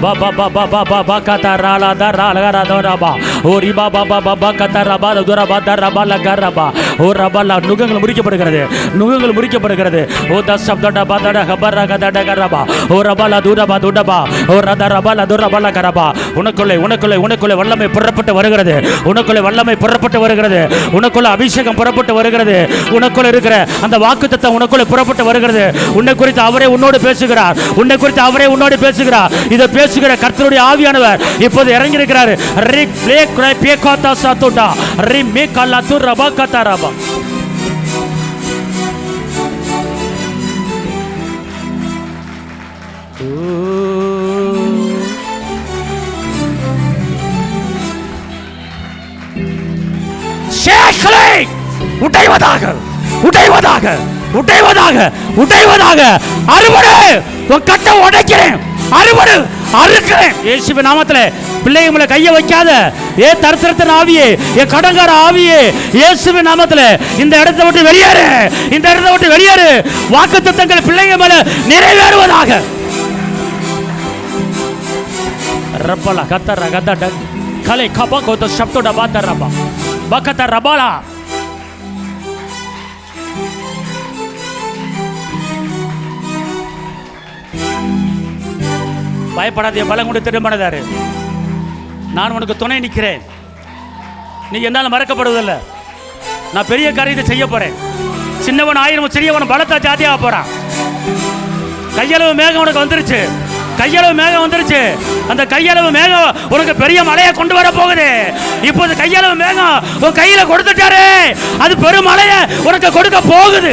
பாபா பாபா பாபா பாகா ராலா தரா தரபா ஓ ரிபா பாபா பாபா கதா ரபா துரபா தரபா லகரபா ஓ ரபா. நுகங்கள் முறிக்கப்படுகிறது, நுகங்கள் முறிக்கப்படுகிறது. ஓ தசப்தட பதட ஹபர கதட கரபா ஓ ரபா துரபா துடபா ஓ ரத ரபா துரபா லகரபா. உனக்குள்ளே உனக்குள்ளே உனக்குள்ளே வல்லமை புறப்பட்டு வருகிறது, உனக்குள்ளே வல்லமை புறப்பட்டு வருகிறது, உனக்குள்ளே அபிஷேகம் புறப்பட்டு வருகிறது, உனக்குள்ளே இருக்கிற அந்த வாக்குத்தத்தம் உனக்குள்ளே புறப்பட்டு வருகிறது. உன்னை குறித்து அவரே உன்னோடு பேசுகிறார், உன்னை குறித்து அவரே உன்னோடு பேசுகிறார். இதை பேசுகிற கர்த்தருடைய ஆவியானவர் இப்போது இறங்கி இருக்கிறார். உடைவதாக உடைவதாக உடைவதாக உடைவதாக அறுவடை உன் கட்டை உடைக்கிறேன், அறுவடை அறுக்கிறேன் இயேசுவின் நாமத்திலே. பிள்ளைங்க மேல கையை வைக்காத ஏ தரித்திரத்தின் ஆவியே, ஏ கடங்கார ஆவியே, இயேசுவின் நாமத்திலே இந்த இடத்தை விட்டு வெளியேறு, இந்த இடத்தை விட்டு வெளியேறு. வாக்குத்தத்தங்கள் பிள்ளைங்க மேல நிறைவேறுவதாக. ரப்பலா கத்தர கதட கலை கபா கோத சப்தோட பாதரபா பக்கத ரபாலா. பயப்படாதே, பலம் கொண்டு திருமணதாரு. நான் உனக்கு துணை நிற்கிறேன். நீ என்னால் மறக்கப்படுவதில்லை. நான் பெரிய காரியத்தை செய்ய போறேன். சின்னவன் 1000 சிறியவன் பலத்தா ஜாதியாக போறான். கையளவு மேகம் உனக்கு வந்துருச்சு, கையளவு மேகம் வந்துருச்சு. அந்த கையளவு மேகம் உனக்கு பெரிய மலையை கொண்டு வர போகுது. இப்போது கையளவு மேகம் உன் கையில கொடுத்துட்டாரு, அது பெரும் மலையை உனக்கு கொடுக்க போகுது.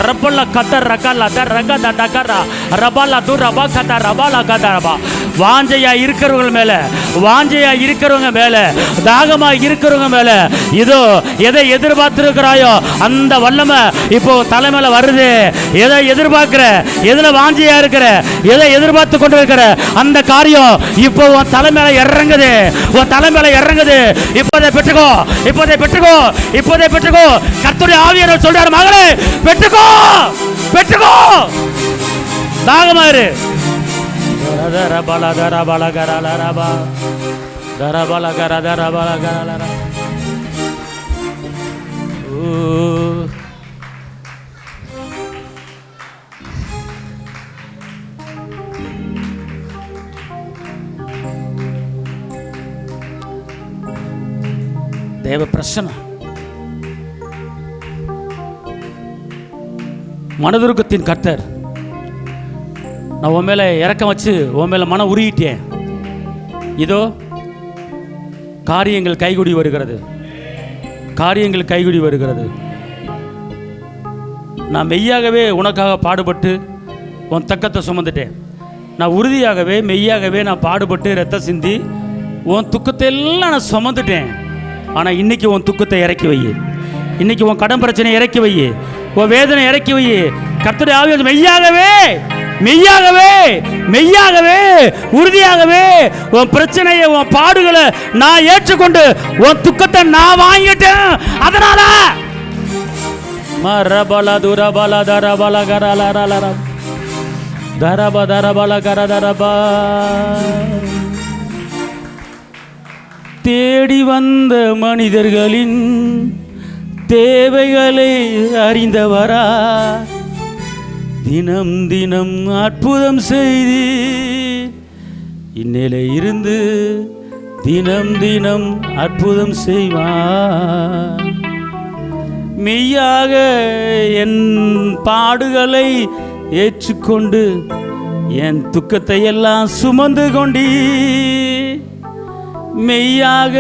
ரப்பல்ல கத்தர் ரக்கல்ல ரக்கத டக்கரா ரபல்ல து ரபா கத ரபல கத ரபா. வாஞ்சையா இருக்கிறவங்க மேல, வாஞ்சையா இருக்கிறவங்க மேல, தாகமா இருக்கிறவங்க மேல இதோ எதை எதிர்பார்த்திருக்கிறாயோ அந்த வல்லமை இப்போ தலைமையில வருது. எதை எதிர்பார்க்கிற, எதுல வாஞ்சையா இருக்கிற, எதை எதிர்பார்த்து கொண்டு இருக்கிற அந்த காரியம் இப்போ உன் தலைமையில இறங்குது, உன் தலைமையில இறங்குது. இப்போதை பெற்றுக்கோ, இப்போதை பெற்றுக்கோ, இப்போதை பெற்றுக்கோ. கர்த்தருடைய ஆவியானவர் சொல்றாரு, மகளே பெற்றுக்கோ, பெற்றுக்கோ, தாகமா இரு. தேவ பிரசன்னம், மனதுருக்கத்தின் கர்த்தர். நான் உன் மேலே இறக்கம் வச்சு உன் மேலே மனம் உருகிட்டேன். இதோ காரியங்கள் கைகூடி வருகிறது, காரியங்கள் கைகூடி வருகிறது. நான் மெய்யாகவே உனக்காக பாடுபட்டு உன் தக்கத்தை சுமந்துட்டேன். நான் உறுதியாகவே மெய்யாகவே நான் பாடுபட்டு ரத்தம் சிந்தி உன் துக்கத்தை எல்லாம் நான் சுமந்துட்டேன். ஆனால் இன்னைக்கு உன் துக்கத்தை இறக்கி வை. இன்னைக்கு உன் கடன் பிரச்சனை இறக்கி வை. உன் வேதனை இறக்கி வை. கர்த்தருடைய ஆவியானவர் மெய்யாகவே மெய்யாகவே மெய்யாகவே உறுதியாகவே உன் பிரச்சனையை, உன் பாடுகளை நான் ஏற்றுக்கொண்டு உன் துக்கத்தை நான் வாங்கிட்டேன். அதனால மரபல துரபல தரபல கரலரலர தரப தரபல கரதரபா. தேடி வந்த மனிதர்களின் தேவைகளை அறிந்தவரா, தினம் தினம் அற்புதம் செய்தி இன்னிலே இருந்து தினம் தினம் அற்புதம் செய்வார். மெய்யாக என் பாடுகளை ஏற்றுக்கொண்டு என் துக்கத்தை எல்லாம் சுமந்து கொண்டி, மெய்யாக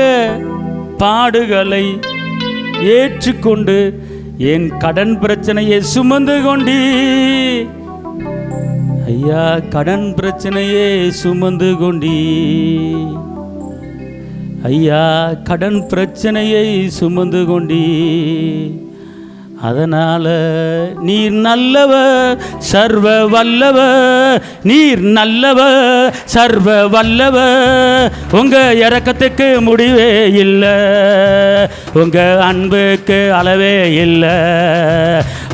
பாடுகளை ஏற்றுக்கொண்டு என் கடன் பிரச்சனையை சுமந்து கொண்டி, ஐயா கடன் பிரச்சனையை சுமந்து கொண்டி, ஐயா கடன் பிரச்சனையை சுமந்து கொண்டி. அதனால நீர் நல்லவர் சர்வ வல்லவர், நீர் நல்லவர் சர்வ வல்லவர். உங்க இரக்கத்துக்கு முடிவே இல்லை, உங்க அன்புக்கு அளவே இல்லை,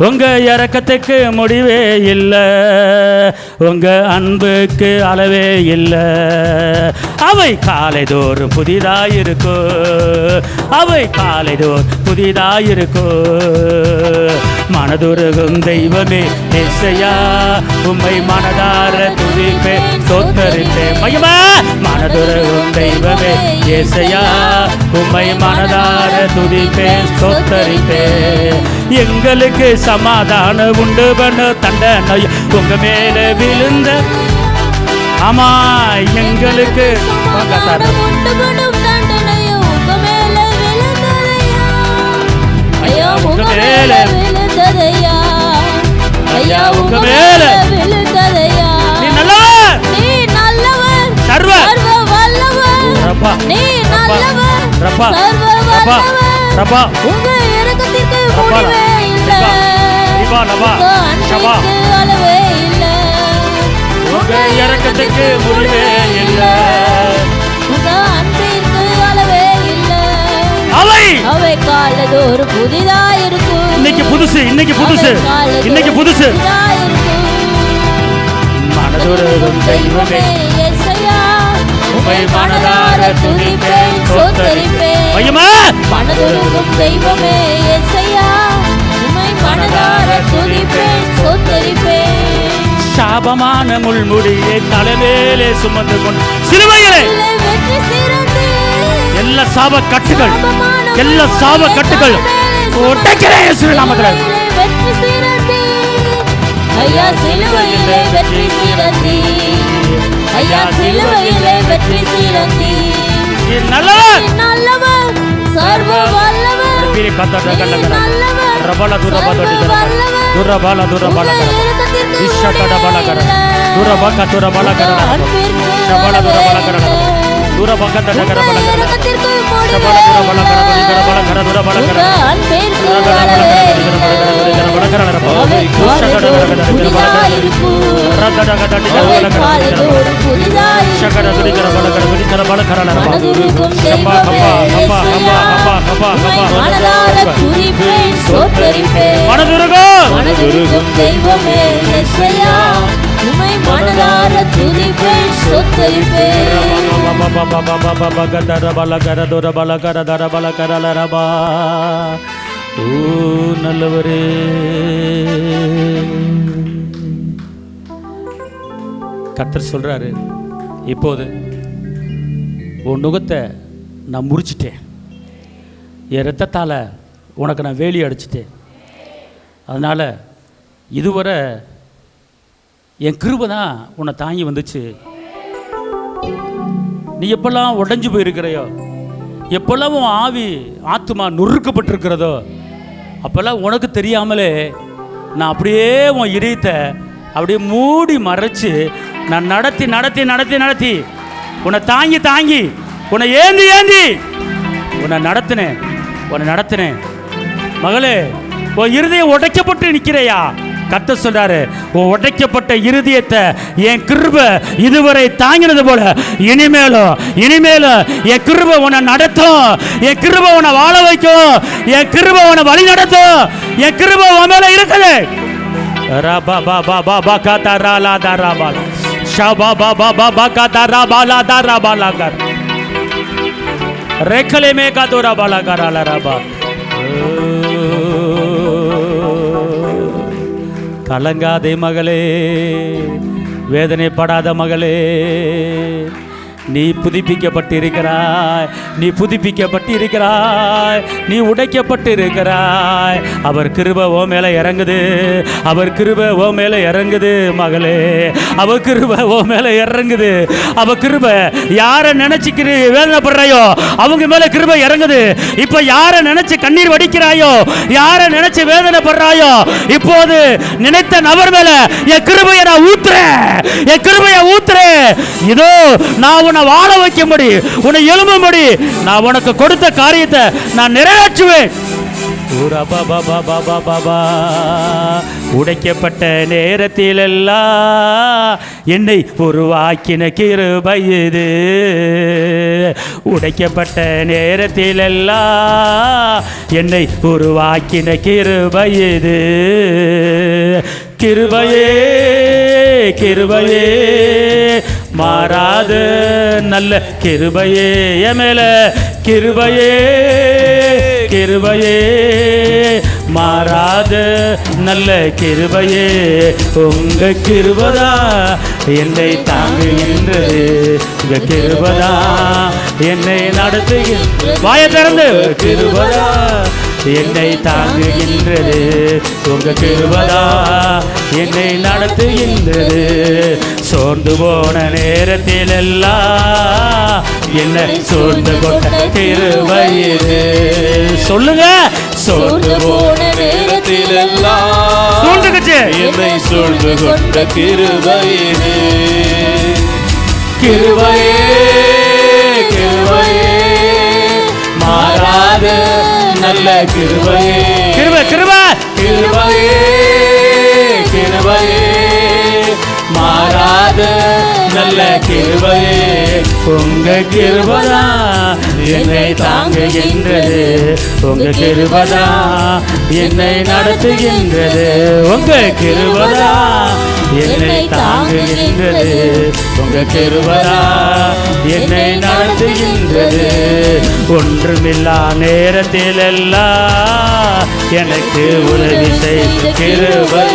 உங்க இரக்கத்துக்கு முடிவே இல்லை, உங்க அன்புக்கு அளவே இல்லை. அவை காலைதோறும் புதிதாயிருக்கும், அவை காலைதோறும் புதிதாயிருக்கும். மனதுருகும் தெய்வமே ஏசையா, உம்மை மனதார துதிப்பே ஸ்தோத்தரிப்பே. மகிமா மனதுருகும் தெய்வமே ஏசையா, உம்மை மனதார துதிப்பே ஸ்தோத்தரிப்பே. எங்களுக்கு சமாதானம் உண்டு பண்ண தண்டனை உங்க மேல விழுந்த, ஆமா எங்களுக்கு உங்க மேல விழுந்ததையா, ஐயா உங்க மேல விழுந்ததையா. நீ நல்லவர், நீ நல்லவர் சர்வ வல்லவர், ரப்பா நீ நல்லவர் சர்வ வல்லவர். உங்க இரக்கத்திற்கு முடிவே இல்லை, அன்புக்கு அளவே இல்லை, உங்க இரக்கத்துக்கு முடிவே இல்லை, உங்க அன்பிற்கு அளவே இல்லை. அவை காலதோறும் புதிதாயிருக்கும். இன்னைக்கு புதுசு, இன்னைக்கு புதுசு, இன்னைக்கு புதுசு. மனதுருகும் தெய்வமே ஏசையா, உம்மை மனதார துதிப்பேன் ஸ்தோத்தரிப்பேன். மகிமா மனதுருகும் தெய்வமே ஏசையா, உம்மை மனதார துதிப்பேன் ஸ்தோத்தரிப்பேன். சாபமான முள்முடியை தலைமேலே சுமந்து கொண்டு சிலுவையிலே வெற்றி சிறந்து எல்லா சாப கட்டுகள், எல்லா சாப கட்டுகள் உடைக்கிறேன் இயேசுவின் நாமத்தில். வெற்றி சிறந்து ஐயா சிலுவையிலே வெற்றி சிறந்து, ஐயா சிலுவையிலே வெற்றி சிறந்து. நல்லவர் நல்லவர் சர்வ வல்லவர், நல்லவர் ரபல துரபல துரபல துரபல இஷகட பலகர துரபக துரபல கர ஷபல துரபல கர துரபக தடகர பல கர ஷபல துரபல கர துரபல கர துரபல கர பல கர ரப இஷகட பலகர துரபல கர ரகட கட பல கர ஷகட துரிகர பல கர துரிகர பல கர ரப கப்பா கப்பா கப்பா கப்பா கப்பா கப்பா மனதார துதிப்பேன் ஸ்தோத்தரிப்பேன். மனதுருகும் தெய்வமே ஏசையா, உம்மை மனதார துதிப்பேன் ஸ்தோத்தரிப்பேன். ஓ நல்லவரே, கர்த்தர் சொல்றாரு, இப்போது உன் நுகத்தை நான் முறிச்சிட்டேன், என் இரத்தத்தால் உனக்கு நான் வேலி அடிச்சிட்டேன். அதனால் இதுவரை என் கிருபை தான் உன்னை தாங்கி வந்துச்சு. நீ எப்பெல்லாம் உடைஞ்சு போயிருக்கிறையோ, எப்பெல்லாம் உன் ஆவி ஆத்துமா நொறுக்கப்பட்டிருக்கிறதோ, அப்போல்லாம் உனக்கு தெரியாமலே நான் அப்படியே உன் இதயத்தை அப்படியே மூடி மறைச்சு நான் நடத்தி நடத்தி நடத்தி நடத்தி உன்னை தாங்கி தாங்கி உன்னை ஏந்தி ஏந்தி உன்னை நடத்தினேன். மகளே, உன் இருதயம் உடைக்கப்பட்டு நிற்கிறையா? கர்த்தர் சொல்றாரு, உன் உடைக்கப்பட்ட இருதயத்தை என் கிருபை இதுவரை தாங்கினது போல இனிமேலும் என் கிருபை உன்னை நடத்தும். என் கிருபை உன்னை வாழ வைக்கும். என் கிருபை உன்னை வழி நடத்தும். என் கிருபை உன் மேல இருக்குது. ரபா பாபா பாபா கதராலா தரபால் ஷபா பாபா பாபா கதராபாலா தரபாலகர் ரெக்கலே மே கதோரா பாலகரால ரபா. கலங்காதே மகளே, வேதனைப்படாத மகளே, நீ புதுப்பிக்கப்பட்டிருக்கிறாய். நீ உடைக்கப்பட்டிருக்கிறாய். அவர் கிருபை ஓ மேலே இறங்குது. மகளே, அவர் கிருபை ஓ மேலே இறங்குது. அவர் கிருபை யாரை நினைச்சுக்கிற வேதனைப்படுறாயோ அவங்க மேல கிருபை இறங்குது. இப்ப யாரை நினைச்சு கண்ணீர் வடிக்கிறாயோ, யாரை நினைச்சு வேதனைப்படுறாயோ, இப்போது நினைத்த நபர் மேல என் கிருபையை நான் ஊத்துறேன். இதோ நான் உன்னை வாழ வைக்கும்படி, உன்னை எழும்பும்படி நான் உனக்கு கொடுத்த காரியத்தை நான் நிறைவேற்றுவேன். உடைக்கப்பட்ட நேரத்தில் எல்லாம் என்னை உருவாக்கின கிருபை இது. உடைக்கப்பட்ட நேரத்தில் எல்லாம் என்னை உருவாக்கின கிருபை இது. கிருபையே மாறாத நல்ல கிருபையே என் மேல. கிருபையே மாறாத நல்ல கிருபையே. உங்க கிருபதா என்னை தாங்குகின்றது. உங்க கிருபதா என்னை நடத்துகின்றது. வாயை திறந்து, கிருபதா என்னை தாங்குகின்றது. உங்க கிருபதா என்னை நடத்துகின்றது. சோர்ந்து போன நேரத்தில் எல்லாம் என்னை சோர்ந்து கொண்ட கிருபை இது. சொல்லுங்க, சோர்ந்து போன நேரத்தில் எல்லாம் என்னை சோர்ந்து கொண்ட கிருபை இது. கிருபையே மாறாத நல்ல கிருபையே. கிருபையே மாறாத நல்ல கிருபையே. உங்க கிருபதா என்னை தாங்குகின்றது. உங்க கிருபதா என்னை நடத்துகின்றது. உங்க கிருபதா என்னை தாங்குகின்றது. உங்க கிருபதா என்னை நடத்துகின்றது. ஒன்றுமில்லா நேரத்தில் எல்லாம் எனக்கு உதவி செய்த கிருபை.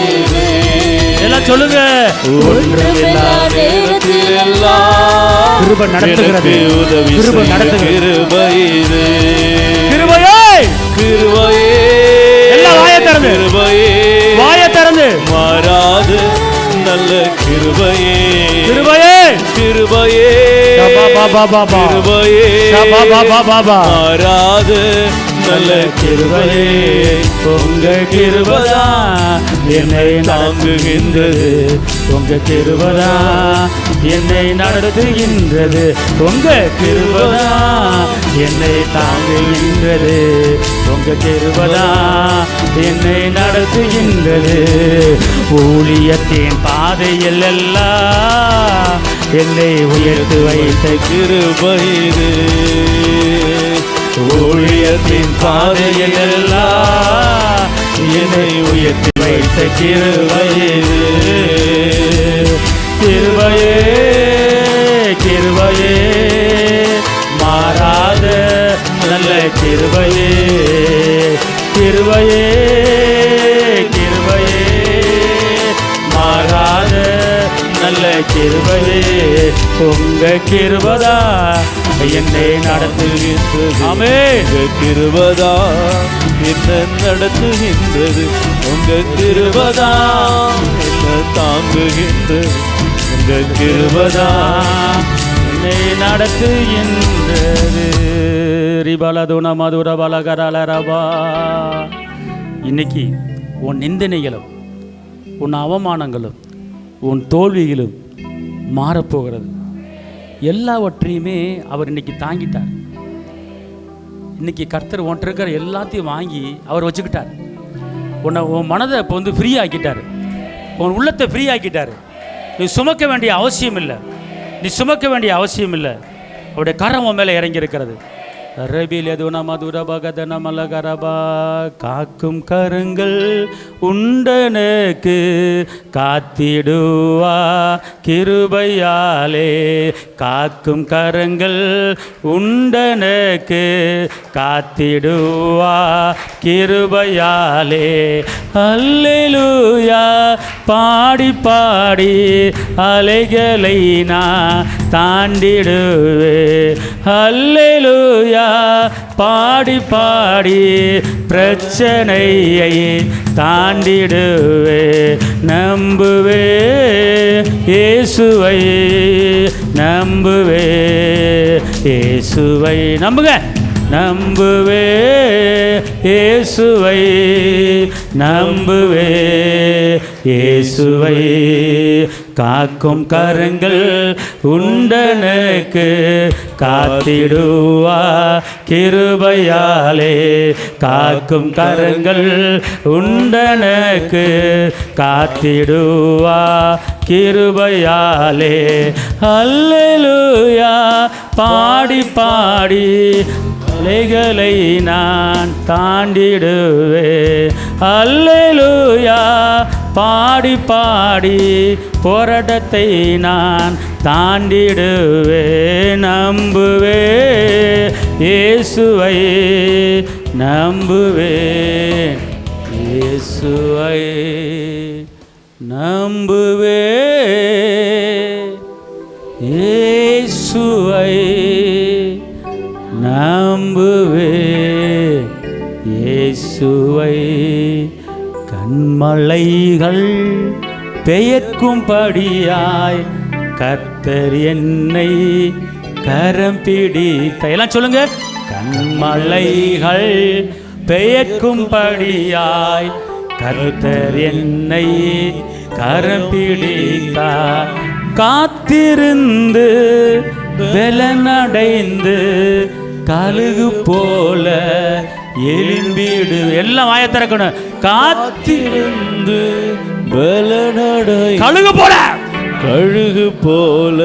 எல்லாம் சொல்லுங்க, ஒன்றுமில்லா நேரத்தில் எல்லாம் கிருபை நடத்துகிறது. கிருபை நடத்துகிறது. கிருபையே எல்லாம் வாயை திறந்து மாறாது நல்ல கிருபையே. கிருபையே மாறாது நல்ல கிருபையே. உங்க கிருபதா என்னை தாங்குகின்றது. உங்க கிருபதா என்னை நடத்துகின்றது. உங்க கிருபதா என்னை தாங்குகின்றது. உங்க கிருபதா என்னை நடத்துகின்றது. ஊழியத்தின் பாதையில் எல்லாம் என்னை உயர்த்து வைத்த கிருபை இது. ஊழியத்தின் பாதையில் எல்லாம் என்னை உயர்த்தி வைத்த கிருபை இது. கிருபையே மாறாத நல்ல கிருபையே. கிருபையே மாறாத நல்ல கிருபையே. உங்க கிருபதா என்னை நடத்துகின்றது. ஆமென். கிருபதா என்னை நடத்துகின்றது. உங்க கிருபதா என்னை தாங்குகின்றது. உங்க கிருபதா என்னை நடத்துகின்றது. ரிபலதுன மதுர பலகரலரபா. இன்னைக்கு உன் நிந்தனைகளும் உன் அவமானங்களும் உன் தோல்விகளும் மாறப்போகிறது. எல்லாவற்றையுமே அவர் இன்னைக்கு தாங்கிட்டார். இன்னைக்கு கர்த்தர் உன்கிட்ட இருக்கிற எல்லாத்தையும் வாங்கி அவர் வச்சுக்கிட்டார். உன் மனதை இப்போ வந்து ஃப்ரீ ஆக்கிட்டார். உன் உள்ளத்தை ஃப்ரீ ஆக்கிட்டார். நீ சுமக்க வேண்டிய அவசியம் இல்லை. அவருடைய கரம் உன் மேலே இறங்கி இருக்கிறது. காக்கும் கரங்கள் உண்டனுக்கு காத்திடுவா கிருபையாலே. காக்கும் கரங்கள் உண்டனுக்கு காத்திடுவா கிருபையாலே. அல்லேலூயா பாடி பாடி அலைகளை நான் தாண்டிடுவே. அல்லேலூயா பாடி பாடி பிரச்சனையை தாண்டிடுவே. நம்புவே இயேசுவை, நம்புவே இயேசுவை. நம்புங்க. நம்புவே இயேசுவை, நம்புவே இயேசுவை. காக்கும் கரங்கள் உண்டனுக்கு காத்திடுவா கிருபையாலே. காக்கும் கரங்கள் உண்டனுக்கு காத்திடுவா கிருபையாலே. அல்லேலூயா பாடி பாடி அலைகளை நான் தாண்டிடுவே. அல்லேலூயா பாடி பாடி போராட்டத்தை நான் தாண்டிடுவே. நம்புவே இயேசுவை, நம்புவே இயேசுவை, நம்புவே இயேசுவை, நம்புவே இயேசுவை. கண்மலைகள் பெயர்க்கும்படியாய் கர்த்தர் என்னை கரம் பிடித்த. எல்லாம் சொல்லுங்க. கண்மலைகள் பெயர்க்கும்படியாய் கர்த்தர் என்னை கரம் பிடித்தார். காத்திருந்து பலனடைந்து கழுகு போல எழும்பிடு. எல்லாம் வாயை திறக்கணும். காத்திருந்து பலனடை கழுகு போல, கழுகு போல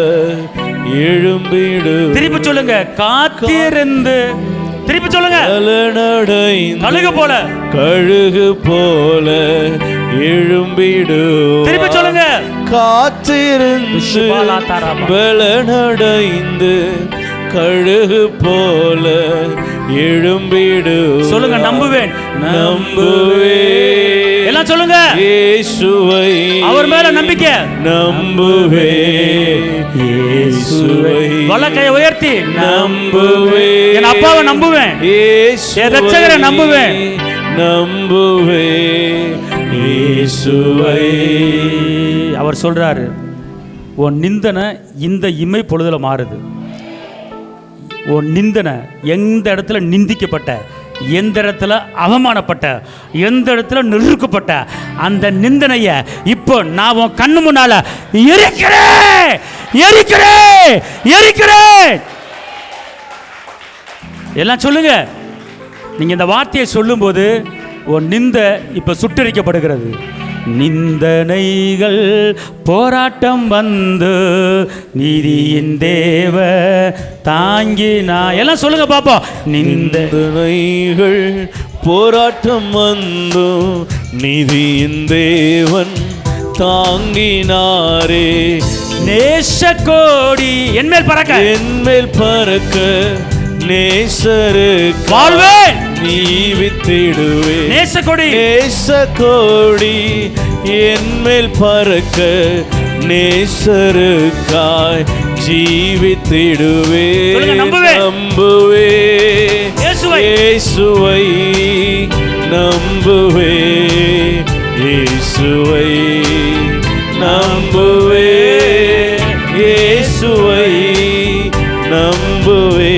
எழும்பிடு. திருப்பி சொல்லுங்க. காத்திருந்து, திருப்பி சொல்லுங்க. பலனடை கழுகு போல, கழுகு போல எழும்பிடு. திருப்பி சொல்லுங்க. காத்திருந்து பலனடைந்து கழுகு போல எழும்பிடு. சொல்லுங்க. நம்புவேன், நம்புவேன். எல்லாம் சொல்லுங்க. இயேசுவை, அவர் மேல நம்பிக்கை. நம்புவே இயேசுவை. வலக்கையை உயர்த்தி நம்புவே. என் அப்பாவை நம்புவேன், என் ரட்சகரை நம்புவேன், நம்புவே இயேசுவை. அவர் சொல்றாரு, உன் நிந்தனை இந்த இமை பொழுதுல மாறுது. உன் நிந்தனை எந்த இடத்துல நிந்திக்கப்பட்ட, எந்த இடத்துல அவமானப்பட்ட, எந்த இடத்துல நெருக்கப்பட்ட அந்த நிந்தனைய இப்போ நான் உன் கண்ணு முன்னால எரிக்கிறேன், எரிக்கிறேன், எரிக்கிறேன். எல்லாம் சொல்லுங்க. நீங்க இந்த வார்த்தையை சொல்லும்போது உன் நிந்தை இப்ப சுட்டரிக்கப்படுகிறது. நிந்தனைகள் போராட்டம் வந்து நீதியின் தேவ தாங்கினா. எல்லாம் சொல்லுங்க பாப்போம். நிந்தனைகள் போராட்டம் வந்து நீதியின் தேவன் தாங்கினாரே. நேசக்கோடி என்மேல் பறக்க, என்மேல் பறக்க நேசரு வாழ்வேன் நீவித்திடுவே. நேசக்கொடி, நேசக்கோடி என்மேல் பறக்க நேசருக்காய் ஜீவித்திடுவே. நம்புவே இயேசுவை, நம்புவே இயேசுவை, நம்புவே இயேசுவை, நம்புவே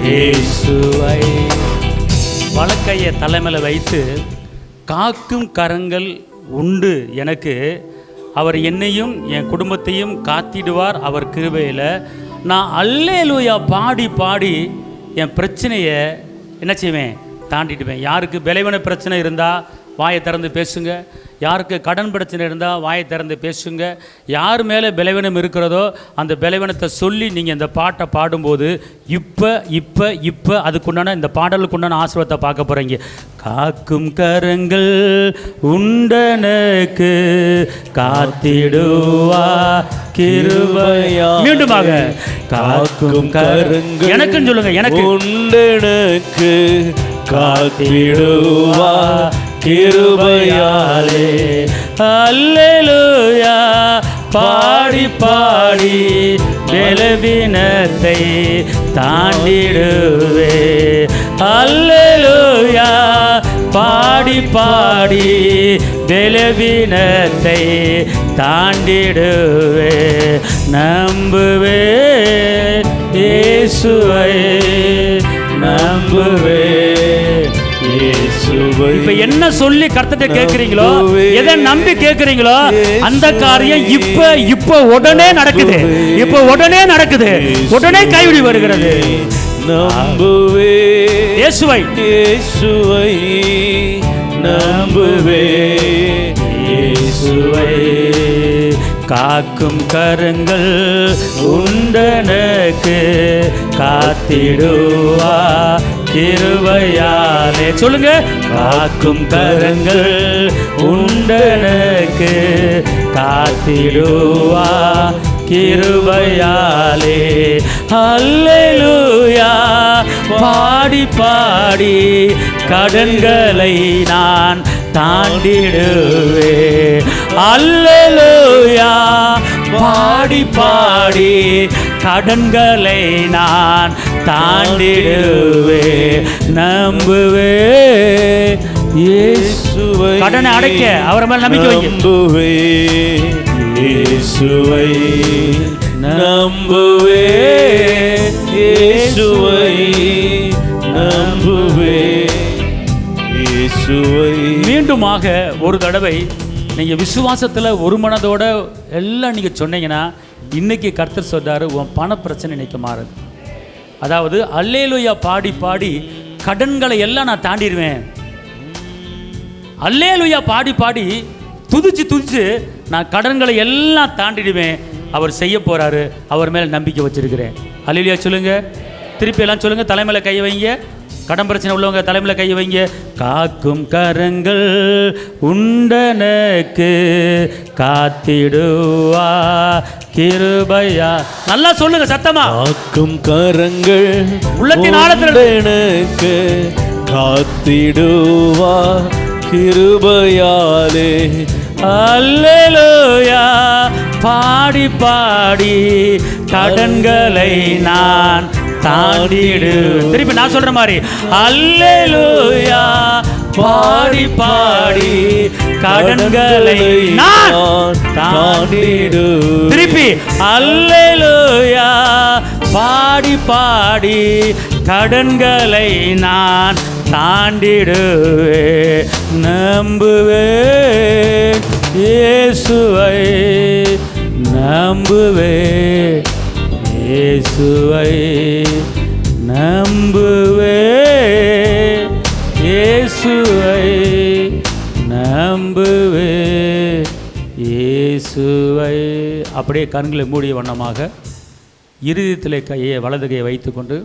இயேசுவை. வலக்கையை தலைமையில் வைத்து காக்கும் கரங்கள் உண்டு எனக்கு, அவர் என்னையும் என் குடும்பத்தையும் காத்திடுவார் அவர் கிருபையில். நான் அல்லேலூயா பாடி பாடி என் பிரச்சனையை என்ன செய்வேன், தாண்டிடுவேன். யாருக்கு பலவீன பிரச்சனை இருந்தால் வாயை திறந்து பேசுங்க. யாருக்கு கடன் பிரச்சனை இருந்தால் வாயை திறந்து பேசுங்க. யார் மேலே பலவீனம் இருக்கிறதோ அந்த பலவீனத்தை சொல்லி நீங்கள் இந்த பாட்டை பாடும்போது இப்போ அதுக்குண்டான இந்த பாடலுக்குண்டான ஆசீர்வாதத்தை பார்க்க போகிறீங்க. காக்கும் கரங்கள் உண்டனக்கு காத்திடுவா கிருபையா. மீண்டுமாக காக்கும் கரங்கள் எனக்குன்னு சொல்லுங்க, எனக்கு உண்டனக்கு காத்திடுவா கிருபையாலே. அல்லேலூயா பாடி பாடி பலவீனத்தை தாண்டிடுவே. அல்லேலூயா பாடி பாடி பலவீனத்தை தாண்டிடுவே. நம்புவே இயேசுவை, நம்புவே. இப்ப என்ன சொல்லி கர்த்தரை கேட்கிறீங்களோ, எதை நம்பி கேட்கிறீங்களோ அந்த காரியம் இப்ப உடனே நடக்குது. இப்ப உடனே நடக்குது, உடனே கைவிடி வருகிறது. நம்புவே இயேசுவை, இயேசுவை நம்புவே. இயேசுவை காக்கும் கரங்கள் உண்டனக்கு காத்திடுவா கிருபையாலே. சொல்லுங்க, காக்கும் கரங்கள் உண்டனக்கு காத்திடுவா கிருபையாலே. அல்லேலூயா பாடி பாடி கடன்களை நான் தாண்டிடுவே. அல்லேலூயா பாடி பாடி கடன்களை நான் தாண்டிடுவே. நம்புவே இயேசுவை. கடனை அடைக்க அவர் மேல் நம்பிக்கை வைங்க. நம்புவே இயேசுவை, நம்புவே இயேசுவை, நம்புவே இயேசுவை. மீண்டுமாக ஒரு தடவை நீங்கள் விசுவாசத்தில் ஒரு மனதோட எல்லாம் நீங்கள் சொன்னீங்கன்னா இன்னைக்கு கர்த்தர் சொல்றாரு, உன் பண பிரச்சனை இன்னைக்கு மாறுது. அதாவது அல்லேலூயா பாடி பாடி கடன்களை எல்லாம் நான் தாண்டிடுவேன். அல்லேலூயா பாடி பாடி துதிச்சு நான் கடன்களை எல்லாம் தாண்டிடுவேன். அவர் செய்ய போறாரு, அவர் மேலே நம்பிக்கை வச்சிருக்கிறேன். அல்லேலூயா சொல்லுங்க, திருப்பி எல்லாம் சொல்லுங்க. தலைமையில கையை வைங்க. கடன் பிரச்சனை உள்ளவங்க தலைமையில கையை வைங்க. காக்கும் கரங்கள் உண்டனக்கு காத்திடுவா கிருபையா. நல்லா சொல்லுங்க சத்தமா. காக்கும் கரங்கள் உள்ளத்தின் ஆழத்தில் எனக்கு காத்திடுவா கிருபையாலே. அல்லேலூயா பாடி பாடி கடன்களை நான் தாண்டிடு. திருப்பி நான் சொல்ற மாதிரி அல்லேலூயா பாடி பாடி கடன்களை நான் தாண்டிடு. திருப்பி அல்லேலூயா பாடி பாடி கடன்களை நான் தாண்டிடுவே. நம்புவே இயேசுவை, நம்புவே இயேசுவை, நம்புவே இயேசுவை, நம்புவே இயேசுவை. அப்படியே கண்களை மூடிய வண்ணமாக இருதயத்திலே கையை வலது கையை வைத்துக்கொண்டு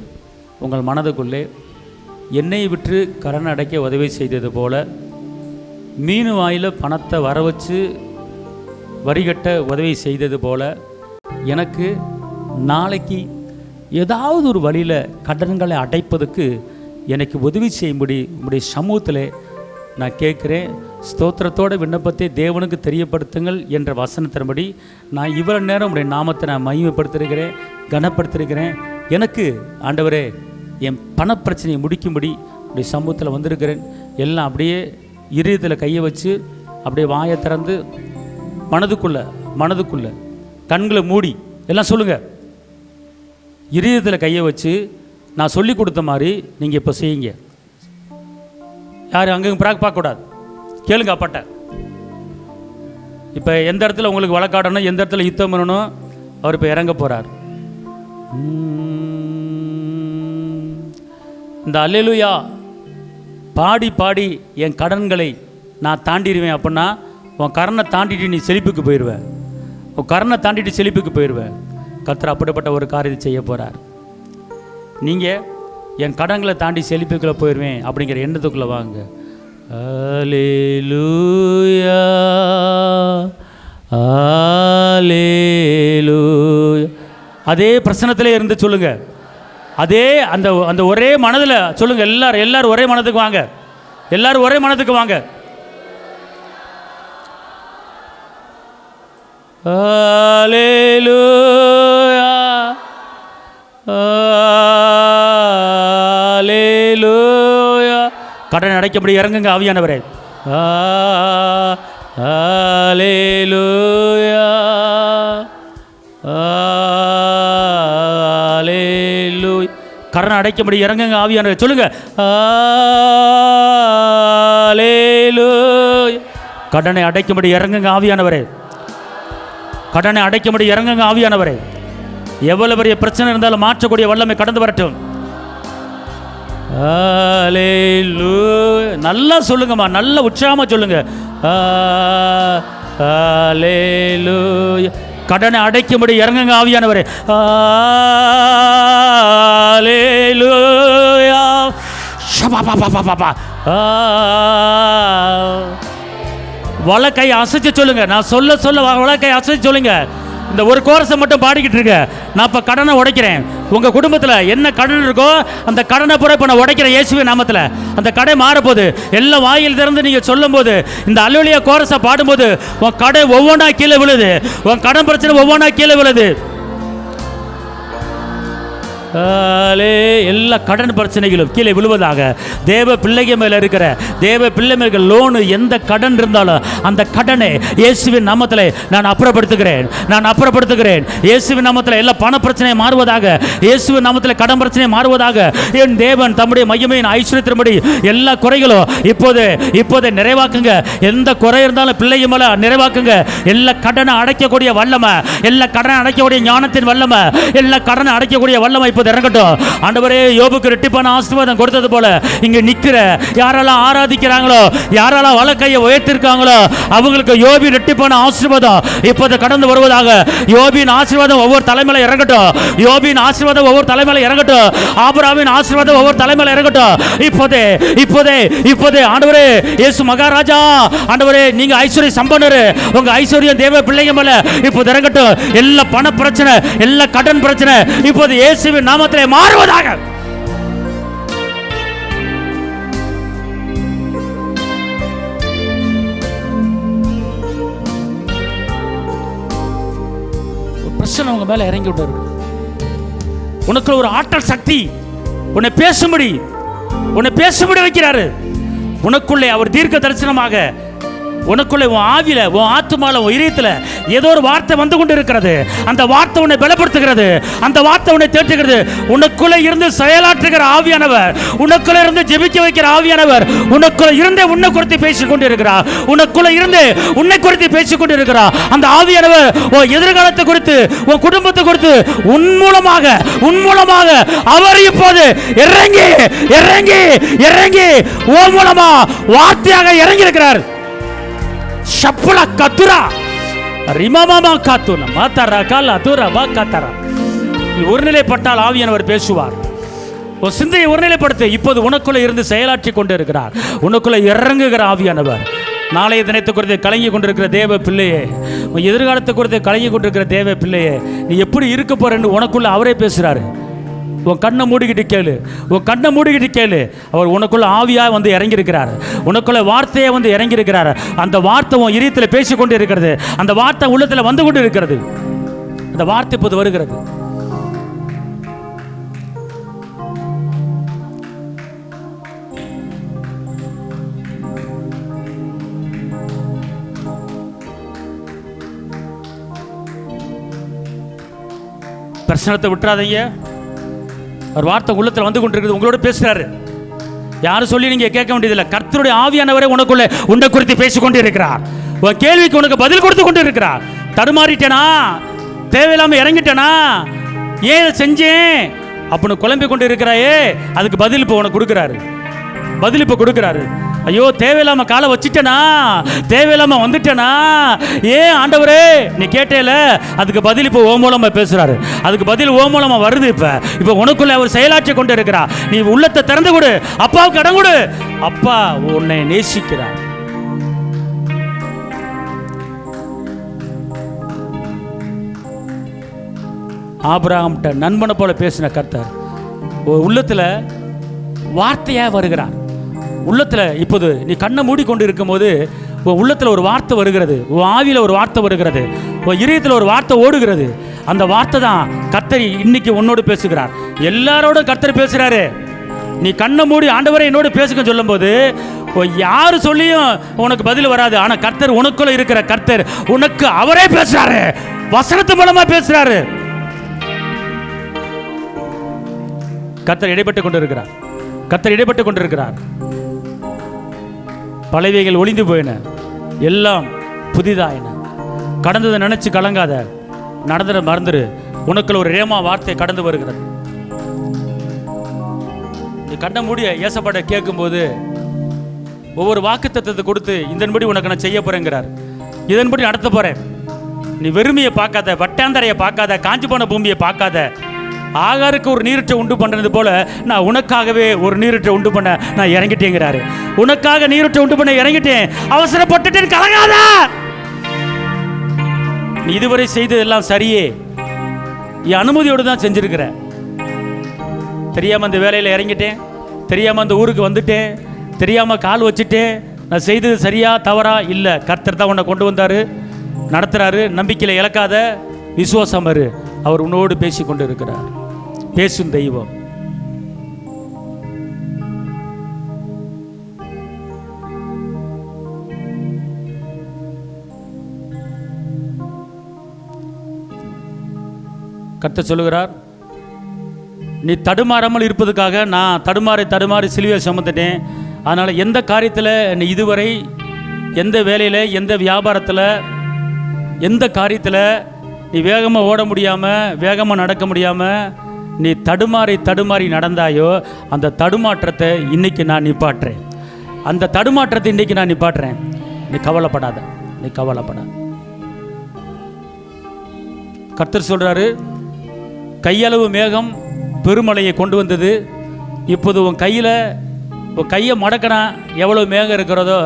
உங்கள் மனதுக்குள்ளே என்னை விற்று கடன் அடைக்க உதவி செய்தது போல, மீன் வாயில் பணத்தை வர வச்சு வரிகட்ட உதவி செய்தது போல, எனக்கு நாளைக்கு ஏதாவது ஒரு வழியில் கடன்களை அடைப்பதற்கு எனக்கு உதவி செய்யும்படி உங்களுடைய சமூகத்தில் நான் கேட்குறேன். ஸ்தோத்திரத்தோட விண்ணப்பத்தை தேவனுக்கு தெரியப்படுத்துங்கள் என்ற வசனத்தின்படி நான் இவ்வளவு நேரம் உடைய நாமத்தை நான் மகிமைப்படுத்திருக்கிறேன், கனப்படுத்திருக்கிறேன். எனக்கு ஆண்டவரே என் பணப்பிரச்சனையை முடிக்கும்படி உடைய சமூகத்தில் வந்திருக்கிறேன். எல்லாம் அப்படியே இருதயத்தில் கையை வச்சு அப்படியே வாயை திறந்து மனதுக்குள்ள கண்களை மூடி எல்லாம் சொல்லுங்கள். இருதயத்தில் கையை வச்சு நான் சொல்லி கொடுத்த மாதிரி நீங்கள் இப்போ செய்யுங்க. யாரும் அங்கே பார்க்கக்கூடாது, கேளுங்க அப்பாட்ட. இப்போ எந்த இடத்துல உங்களுக்கு வழக்காடணும், எந்த இடத்துல யுத்தம் பண்ணணும், அவர் இப்போ இறங்க போகிறார். இந்த அல்லேலூயா பாடி பாடி என் கடன்களை நான் தாண்டிடுவேன் அப்படின்னா, உன் கரணை தாண்டிட்டு நீ செழிப்புக்கு போயிடுவேன். உன் கரணை தாண்டிட்டு செழிப்புக்கு போயிடுவேன். கர்த்தர் அப்படிப்பட்ட ஒரு காரியத்தை செய்ய போகிறார். நீங்கள் என் கடன்களை தாண்டி செழிப்புக்குள்ளே போயிடுவேன் அப்படிங்கிற எண்ணத்துக்குள்ளே வாங்க. அல்லேலூயா அல்லேலூயா. அதே பிரசனத்திலே இருந்து சொல்லுங்க. அதே அந்த அந்த ஒரே மனதில் சொல்லுங்க. எல்லாரும் ஒரே மனதுக்கு வாங்க. எல்லாரும் ஒரே மனதுக்கு வாங்க. அல்லேலூயா அல்லேலூயா. கடனை அடைக்கப்படி இறங்குங்க ஆவியானவரே. அல்லேலூயா அல்லேலூயா. கடனை அடைக்கப்படி இறங்குங்க ஆவியானவரே. சொல்லுங்க. அல்லேலூயா. கடனை அடைக்கும்படி இறங்குங்க ஆவியானவரே. கடனை அடைக்கும்படி இறங்குங்க ஆவியானவரே. எவ்வளவு பெரிய பிரச்சனை இருந்தாலும் மாற்றக்கூடிய வல்லமை கடந்து வரட்டும். அல்லேலூயா. நல்லா சொல்லுங்கம்மா, நல்ல உற்சாகமா சொல்லுங்க. அல்லேலூயா. கடனை அடைக்கும்படி இறங்குங்க ஆவியானவரே. அல்லேலூயா. வலக்கை அசைச்சு சொல்லுங்க. நான் சொல்ல சொல்ல வலக்கை அசைச்சு சொல்லுங்க. இந்த ஒரு கோரஸை மட்டும் பாடிக்கிட்டு இருக்க. நான் இப்போ கடனை உடைக்கிறேன். உங்கள் குடும்பத்தில் என்ன கடன் இருக்கோ அந்த கடனை பூரா இப்போ நான் உடைக்கிறேன் இயேசுவின் நாமத்தில். அந்த கடை மாறப்போகுது. எல்லாம் வாயில் திறந்து நீங்கள் சொல்லும் போது, இந்த அல்லேலூயா கோரஸை பாடும்போது உன் கடை ஒவ்வொன்றா கீழே விழுது. உன் கடன் பிரச்சனை ஒவ்வொன்றா கீழே விழுது. எல்லா கடன் பிரச்சனைகளும் கீழே விழுவதாக. தேவ பிள்ளைங்க மேலே இருக்கிற தேவ பிள்ளை மேல் லோனு எந்த கடன் இருந்தாலும் அந்த கடனை இயேசுவின் நாமத்தில் நான் அப்புறப்படுத்துகிறேன். நான் அப்புறப்படுத்துகிறேன் இயேசுவின் நாமத்தில். எல்லா பண பிரச்சனையை மாறுவதாக. இயேசுவின் நாமத்தில் கடன் பிரச்சனையை மாறுவதாக. என் தேவன் தம்முடைய மகிமையின் ஐஸ்வர்யத்தின்படி எல்லா குறைகளும் இப்போது நிறைவாக்குங்க. எந்த குறை இருந்தாலும் பிள்ளைங்க மேலே நிறைவாக்குங்க. எல்லா கடனை அடைக்கக்கூடிய வல்லமை, எல்லா கடனை அடைக்கக்கூடிய ஞானத்தின் வல்லமை, எல்லா கடனை அடைக்கக்கூடிய வல்லமை இறங்கட்டும். ஆண்டவரே, யோபுக்கு இரட்டிப்பான ஆசீர்வாதம் கொடுத்தது போல இங்க நிக்கிற யாரெல்லாம் ஆராதிக்கிறாங்களோ, யாரெல்லாம் வலக்கையை உயர்த்திருக்காங்களோ அவங்களுக்கு யோபின் இரட்டிப்பான ஆசீர்வாதம் இப்போது கடந்து வருவதாக. யோபின் ஆசீர்வாதம் ஒவ்வொரு தலைமையில இறங்கட்டும். யோபின் ஆசீர்வாதம் ஒவ்வொரு தலைமையில இறங்கட்டும். ஆபிரகாமின் ஆசீர்வாதம் ஒவ்வொரு தலைமையில இறங்கட்டும். இப்போதே ஆண்டவரே இயேசு மகாராஜா, ஆண்டவரே நீங்க ஐஸ்வர்ய சம்பன்னர். உங்க ஐஸ்வர்யம் தேவ பிள்ளைங்க மேல இப்போது இறங்கட்டும். எல்லா பண பிரச்சனை, எல்லா கடன் பிரச்சனை இப்போது இயேசுவின் நாமத்திலே மாறுவதாக. பிரச்சனை உங்க மேல இறங்கி விட்டாரு. உனக்கு ஒரு ஆற்றல் சக்தி உன்னை பேசும்படி வைக்கிறாரு. உனக்குள்ளே அவர் தீர்க்க தரிசனமாக உனக்குள்ளே உன் ஆவில, உன் ஆத்துமால, உன் இதயத்துல ஏதோ ஒரு வார்த்தை வந்து கொண்டு இருக்கிறது. அந்த வார்த்தை உன்னை பலப்படுத்துகிறது. அந்த வார்த்தை உன்னை தேற்றுகிறது. உனக்குள்ளே இருந்து செயலாற்றுகிற ஆவியானவர், உனக்குள்ளே இருந்து ஜெபிக்க வைக்கிற ஆவியானவர் உனக்குள்ளே இருந்து உன்னை குறித்து பேசிக் கொண்டு இருக்கிறார். உனக்குள்ளே இருந்து உன்னை குறித்து பேசிக் கொண்டு இருக்கிறார். அந்த ஆவியானவர் உன் எதிர்காலத்தை குறித்து, உன் குடும்பத்தை குறித்து உன் மூலமாக அவர் இப்போது இறங்கி உன் மூலமா வார்த்தையாக இறங்கி இருக்கிறார். ஷப்பலா கத்துரா ரிமாமாமா காத்துன மாதரா காலா துரா வா காதரா. நீ ஒருநிலைப்பட்டால் ஆவியானவர் பேசுவார். உன் சிந்தையை ஒருநிலைப்படுத்த இப்போது உனக்குள்ள இருந்து செயலாற்றி கொண்டு இருக்கிறார். உனக்குள்ள இறங்குகிற ஆவியானவர். நாளைய தினத்தை குறித்து கலங்கி கொண்டிருக்கிற தேவ பிள்ளையே, உன் எதிர்காலத்தை குறித்து கலங்கி கொண்டிருக்கிற தேவ பிள்ளையே, நீ எப்படி இருக்க போறன்னு உனக்குள்ள அவரே பேசுறாரு. உன் கண்ணை மூடிக்கிட்டு கேளு. அவர் உனக்குள்ள ஆவியாக வந்து இறங்கியிருக்கிறார். உனக்குள்ள வார்த்தையை வந்து இறங்கியிருக்கிறார். அந்த வார்த்தை உன் இதயத்தில் பேசிக்கொண்டு இருக்கிறது. அந்த வார்த்தை உள்ளத்தில் வந்து கொண்டு இருக்கிறது. அந்த வார்த்தை இப்போது வருகிறது. பிரச்சனத்தை விட்டுறாதீங்க. ஒரு வார்த்தை உள்ளத்தில் வந்து கொண்டிருக்கிறது. உங்களோட பேசுறாரு. யாரும் சொல்லி நீங்க கேட்க வேண்டியதில்லை. கர்த்தருடைய ஆவியானவரே உனக்குள்ளே உன்னை குறித்து பேசிக்கொண்டு இருக்கிறார். உன் கேள்விக்கு உனக்கு பதில் கொடுத்து கொண்டு இருக்கிறார். தடுமாறிட்டேனா, தேவையில்லாம இறங்கிட்டேனா, ஏன் செஞ்சேன் அப்படின்னு குழம்பி கொண்டு இருக்கிறாயே, அதுக்கு பதில் இப்போ உனக்கு கொடுக்குறாரு. பதில் இப்போ கொடுக்குறாரு. ஐயோ தேவையில்லாம காலை வச்சுட்டேனா, தேவையில்லாம வந்துட்டேனா, ஏன் ஆண்டவரே நீ கேட்டேல, அதுக்கு பதில் இப்போ ஓ மூலமா பேசுறாரு. அதுக்கு பதில் ஓ மூலமா வருது. இப்போ உனக்குள்ள அவர் செயலாற்றி கொண்டு இருக்கிறா. நீ உள்ளத்தை திறந்து கொடு, அப்பாவுக்கு இடம் கொடு. அப்பா உன்னை நேசிக்கிறார். ஆபிரகாம்கிட்ட நண்பனை போல பேசின கர்த்தர் உள்ளத்துல வார்த்தையா வருகிறார். உள்ளத்துல இப்போது நீ கண்ணை மூடிக்கொண்டு இருக்கும்போது உன் உள்ளத்துல ஒரு வார்த்தை வருகிறது, உன் ஆவியில ஒரு வார்த்தை வருகிறது, உன் இதயத்தில் ஒரு வார்த்தை ஓடுகிறது. அந்த வார்த்தை தான் கர்த்தர் இன்னைக்கு உன்னோடு பேசுகிறார். எல்லாரோடும் கர்த்தர் பேசுறாரு. நீ கண்ணை மூடி ஆண்டவரை என்னோடு பேசுங்க சொல்லும்போது யாரு சொல்லியும் உனக்கு பதில் வராது. ஆனா கர்த்தர் உனக்குள்ள இருக்கிற கர்த்தர் உனக்கு அவரே பேசுறாரு, வசனத்து மூலமா பேசுறாரு. கர்த்தர் இடைப்பட்டு கொண்டிருக்கிறார். கர்த்தர் இடைப்பட்டு கொண்டிருக்கிறார். பழையவைகள் ஒளிந்து போயின, எல்லாம் புதிதாயின. கடந்ததை நினைச்சு கலங்காத, நடந்ததை மறந்துரு. உனக்குள்ள ஒரு ரேமா வார்த்தை கடந்து வருகிறது. நீ கண்ணை மூடிய ஏசப்பாட்ட கேட்கும்போது ஒவ்வொரு வாக்குத்தத்தத்தை கொடுத்து இதன்படி உனக்கு நான் செய்ய போறேங்கிறார், இதன்படி நடத்த போறேன். நீ வெறுமையை பார்க்காத, வட்டாந்தரையை பார்க்காத, காஞ்சி போன பூமியை பார்க்காத. ஆகாருக்கு ஒரு நீரற்றை உண்டு பண்ணுறது போல நான் உனக்காகவே ஒரு நீரற்றை உண்டு பண்ண நான் இறங்கிட்டேங்கிறாரு. உனக்காக நீரற்றை உண்டு பண்ண இறங்கிட்டேன், அவசரப்பட்டுட்டேன், கலங்காத. நீ இதுவரை செய்ததெல்லாம் சரியே, என் அனுமதியோடு தான் செஞ்சிருக்கிற. தெரியாம அந்த வேலையில் இறங்கிட்டேன், தெரியாம அந்த ஊருக்கு வந்துட்டேன், தெரியாம கால் வச்சுட்டேன். நான் செய்தது சரியா தவறா இல்லை, கர்த்தர் தான் உன்னை கொண்டு வந்தாரு, நடத்துறாரு. நம்பிக்கையில் இழக்காத, விசுவாசம் இரு. அவர் உன்னோடு பேசி கொண்டு இருக்கிறார். பேசும் தெய்வம். கர்த்தர் சொல்லுகிறார், நீ தடுமாறாமல் இருப்பதுக்காக நான் தடுமாறி சிலுவையை சுமந்துட்டேன். அதனால எந்த காரியத்தில் நீ இதுவரை, எந்த வேலையில், எந்த வியாபாரத்தில், எந்த காரியத்தில் நீ வேகமாக ஓட முடியாமல், வேகமாக நடக்க முடியாமல் நீ தடுமாறி நடந்தாயோ, அந்த தடுமாற்றத்தை இன்னைக்கு நான் நிப்பாட்டுறேன். அந்த தடுமாற்றத்தை இன்னைக்கு நான் நிப்பாட்டுறேன். நீ கவலைப்படாத, நீ கவலைப்படாத. கர்த்தர் சொல்றாரு, கையளவு மேகம் பெருமழையை கொண்டு வந்தது. இப்போது உன் கையில், உன் கையை மடக்கினா எவ்வளோ மேகம் இருக்கிறதோ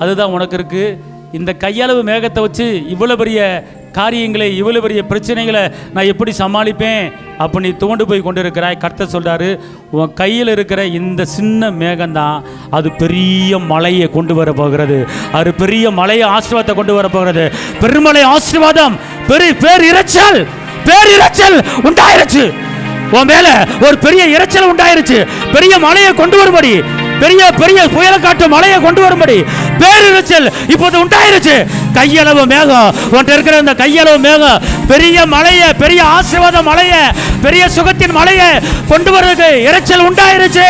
அதுதான் உனக்கு இருக்கு. இந்த கையளவு மேகத்தை வச்சு இவ்வளோ பெரிய காரியங்களை, இவ்வளோ பெரிய பிரச்சனைகளை நான் எப்படி சமாளிப்பேன் அப்போ நீ துவண்டு போய் கொண்டு இருக்கிறாய். கர்த்தர் சொல்கிறாரு, உன் கையில் இருக்கிற இந்த சின்ன மேகம்தான் அது பெரிய மலையை கொண்டு வர போகிறது. அது பெரிய மலையை ஆசீர்வாதத்தை கொண்டு வர போகிறது. பெருமலை ஆசீர்வாதம், பேரிரைச்சல் உண்டாயிருச்சு. உன் மேல ஒரு பெரிய இரைச்சல் உண்டாயிருச்சு. பெரிய மலையை கொண்டு வரும்படி, பெரிய புயல காட்டு மலையை கொண்டு வரும்படி பேரிரைச்சல் இப்போது உண்டாயிருச்சு. கையளவு மேகம், உன்கிட்ட இருக்கிற இந்த கையளவு மேகம் பெரிய மலையை, பெரிய ஆசீர்வாத மலையை, பெரிய சுகத்தின் மலையை கொண்டு வர்றதுக்கு இரைச்சல் உண்டாயிருச்சு.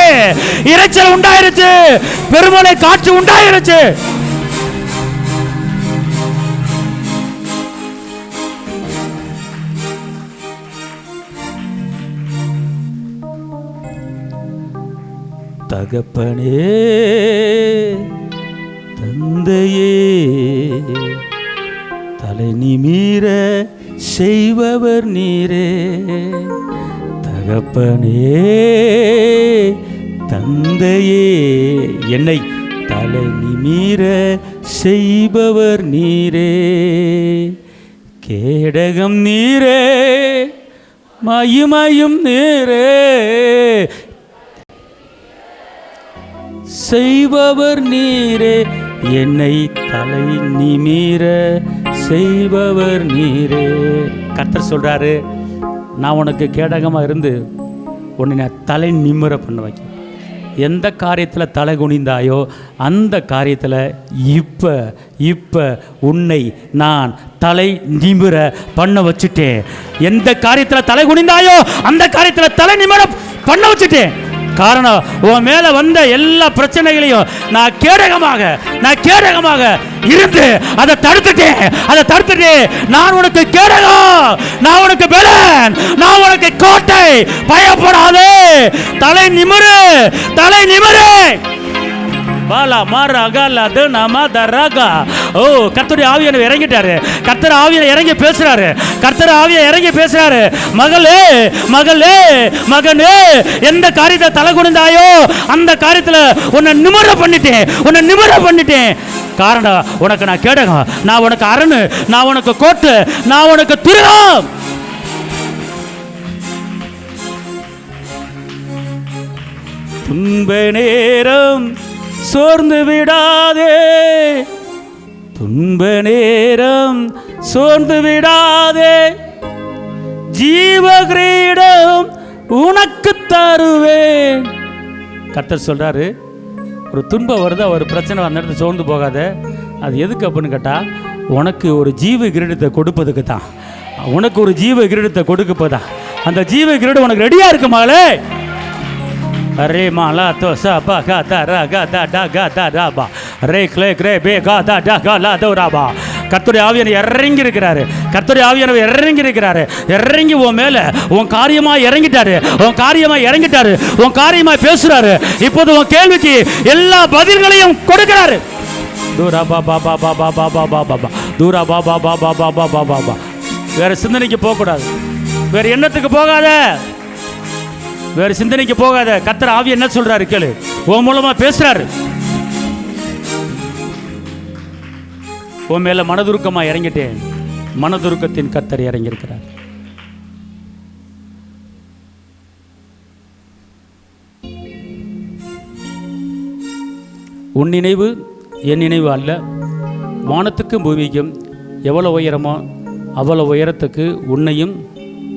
பெருமலை காற்று உண்டாயிருச்சு. தகப்பனே, தந்தையே, தலை நிமிர செய்பவர் நீரே. தகப்பனே, தந்தையே, என்னை தலை நிமிர செய்பவர் நீரே. கேடகம் நீரே, மகிமையும் நீரே, செய்பவர் நீரே. என்னை தலை நிமிர செய்பவர் நீரே. கர்த்தர் சொல்றாரு, நான் உனக்கு கேடகமாக இருந்து உன்னை நான் தலை நிமிர பண்ண வைக்க. எந்த காரியத்தில் தலை குனிந்தாயோ அந்த காரியத்தில் இப்போ உன்னை நான் தலை நிமிர பண்ண வச்சுட்டேன். எந்த காரியத்தில் தலை குனிந்தாயோ அந்த காரியத்தில் தலை நிமிர பண்ண வச்சுட்டேன். காரணம் உன் மேல வந்த எல்லா பிரச்சனைகளையும் நான் கேடகமாக இருந்து அதை தடுத்துட்டேன். நான் உனக்கு கேடகம், நான் உனக்கு பலன், நான் உனக்கு கோட்டை. பயப்படாதே, தலை நிமிரு. பாலா மாரா காலா தனமா தரகா. ஓ, கர்த்தருடைய ஆவியானவர் இறங்கிட்டாரு. கர்த்தர் ஆவியானவர் இறங்கி பேசுறாரு. மகளே, மகனே, எந்த காரியத்தை தலை குனிந்தாயோ அந்த காரியத்துல உன்னை நிமிர பண்ணிட்டேன். காரணம், உனக்கு நான் கேடகம், நான் உனக்கு அரணு, நான் உனக்கு கோட்டு, நான் உனக்கு துருகம். துன்ப நேரம் சோர்ந்து விடாதே, ஜீவ கிரீடம் உனக்கு தருவேன். கர்த்தர் சொல்றாரு, ஒரு துன்பம் வருது, ஒரு பிரச்சனை வந்த இடத்துல சோர்ந்து போகாத. அது எதுக்கு அப்படின்னு கேட்டா, உனக்கு ஒரு ஜீவ கிரீடத்தை கொடுப்பதுக்கு தான். அந்த ஜீவ கிரீடம் உனக்கு ரெடியா இருக்கு மகளே. அரே மாலா தோ சா பா கா தா ரா கா தா டா கா தா ரா பா ரே க்ளே க்ரே பே கா தா டா கா லா தோ ரா பா. கர்த்தருடைய ஆவியானவர் இறங்கி இருக்கிறாரு. இறங்கி உன் மேல உன் காரியமா இறங்கிட்டாரு. உன் காரியமா பேசுறாரு. இப்போது உன் கேள்விக்கு எல்லா பதில்களையும் கொடுக்கிறாரு. தூரா பா பா பா பா பா பா பா பா பா தூரா பா பா பா பா பா பா பா பா. வேற சிந்தனைக்கு போகக்கூடாது, வேற எண்ணத்துக்கு போகாத, வேறு சிந்தனைக்கு போகாத. கர்த்தர் ஆவி என்ன சொல்றாரு கேளு. உன் மூலமா பேசுறாரு. உன் மேல மனதுருக்கமா இறங்கிட்டேன். மனதுருக்கத்தின் கர்த்தர் இறங்கியிருக்கிறார். உன் நினைவு என் நினைவு அல்ல. வானத்துக்கும் பூமிக்கும் எவ்வளவு உயரமோ அவ்வளவு உயரத்துக்கு உன்னையும்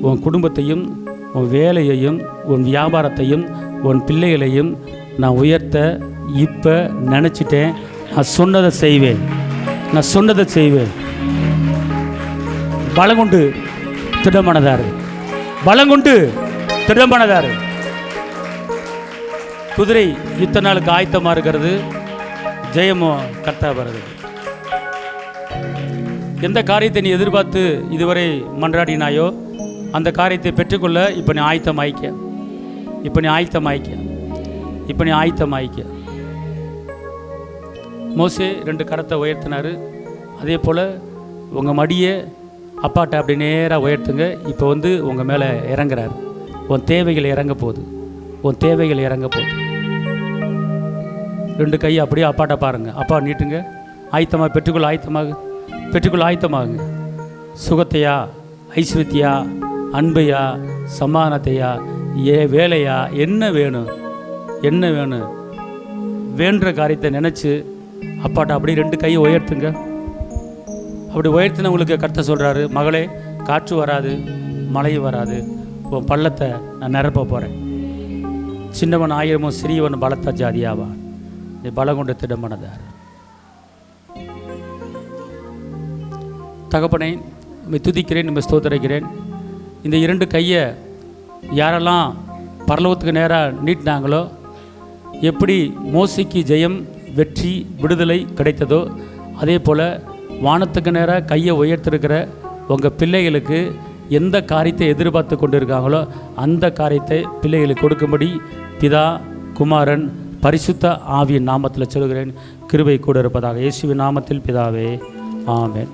உன் குடும்பத்தையும் உன் வேலையையும் உன் வியாபாரத்தையும் உன் பிள்ளைகளையும் நான் உயர்த்த இப்போ நினச்சிட்டேன். நான் சொன்னதை செய்வேன். பலங்கொண்டு திடமனதாரு. குதிரை யுத்த நாளுக்கு ஆயத்தமாக இருக்கிறது, ஜெயமோ கர்த்தா வருகிறது. எந்த காரியத்தை நீ எதிர்பார்த்து இதுவரை மன்றாடினாயோ அந்த காரியத்தை பெற்றுக்கொள்ள இப்போ நீ ஆயத்தமாயிக்க. மோசே 2 கரத்தை உயர்த்தினார். அதே போல் உங்கள் மடியை அப்பாட்ட அப்படி நேராக உயர்த்துங்க. இப்போ உங்கள் மேலே இறங்குறாரு. உன் தேவைகள் இறங்க போகுது. 2 கையை அப்படியே அப்பாட்ட பாருங்க. அப்பா நீட்டுங்க. ஆயத்தமாக பெற்றுக்கொள்ள ஆயத்தமாகுங்க. சுகத்தையா, ஐஸ்வர்யத்தையா, அன்பையா, சமாதானத்தையா, வேலையா, என்ன வேணும் வேண்ட காரியத்தை நினச்சி அப்பாட்ட அப்படி 2 கையை உயர்த்துங்க. அப்படி உயர்த்தினவங்களுக்கு கர்த்தர் சொல்கிறாரு, மகளே, காற்று வராது, மழையும் வராது, உன் பள்ளத்தை நான் நிரப்ப போகிறேன். சின்னவன் 1000 சிறியவன் பலத்த ஜாதியாவா. நீ பலம் கொண்டு திடமனதார். தகப்பனை உம்மை துதிக்கிறேன், உம்மை ஸ்தோத்திரிக்கிறேன். இந்த 2 கையை யாரெல்லாம் பரலோகத்துக்கு நேராக நீட்டினாங்களோ, எப்படி மோசைக்கு ஜெயம், வெற்றி, விடுதலை கிடைத்ததோ அதே போல் வானத்துக்கு நேராக கையை உயர்த்திருக்கிற உங்கள் பிள்ளைகளுக்கு எந்த காரியத்தை எதிர்பார்த்து கொண்டு இருக்காங்களோ அந்த காரியத்தை பிள்ளைகளுக்கு கொடுக்கும்படி பிதா, குமாரன், பரிசுத்த ஆவியின் நாமத்தில் சொல்கிறேன். கிருபை கூட இருப்பதாக. இயேசுவின் நாமத்தில் பிதாவே, ஆமென்.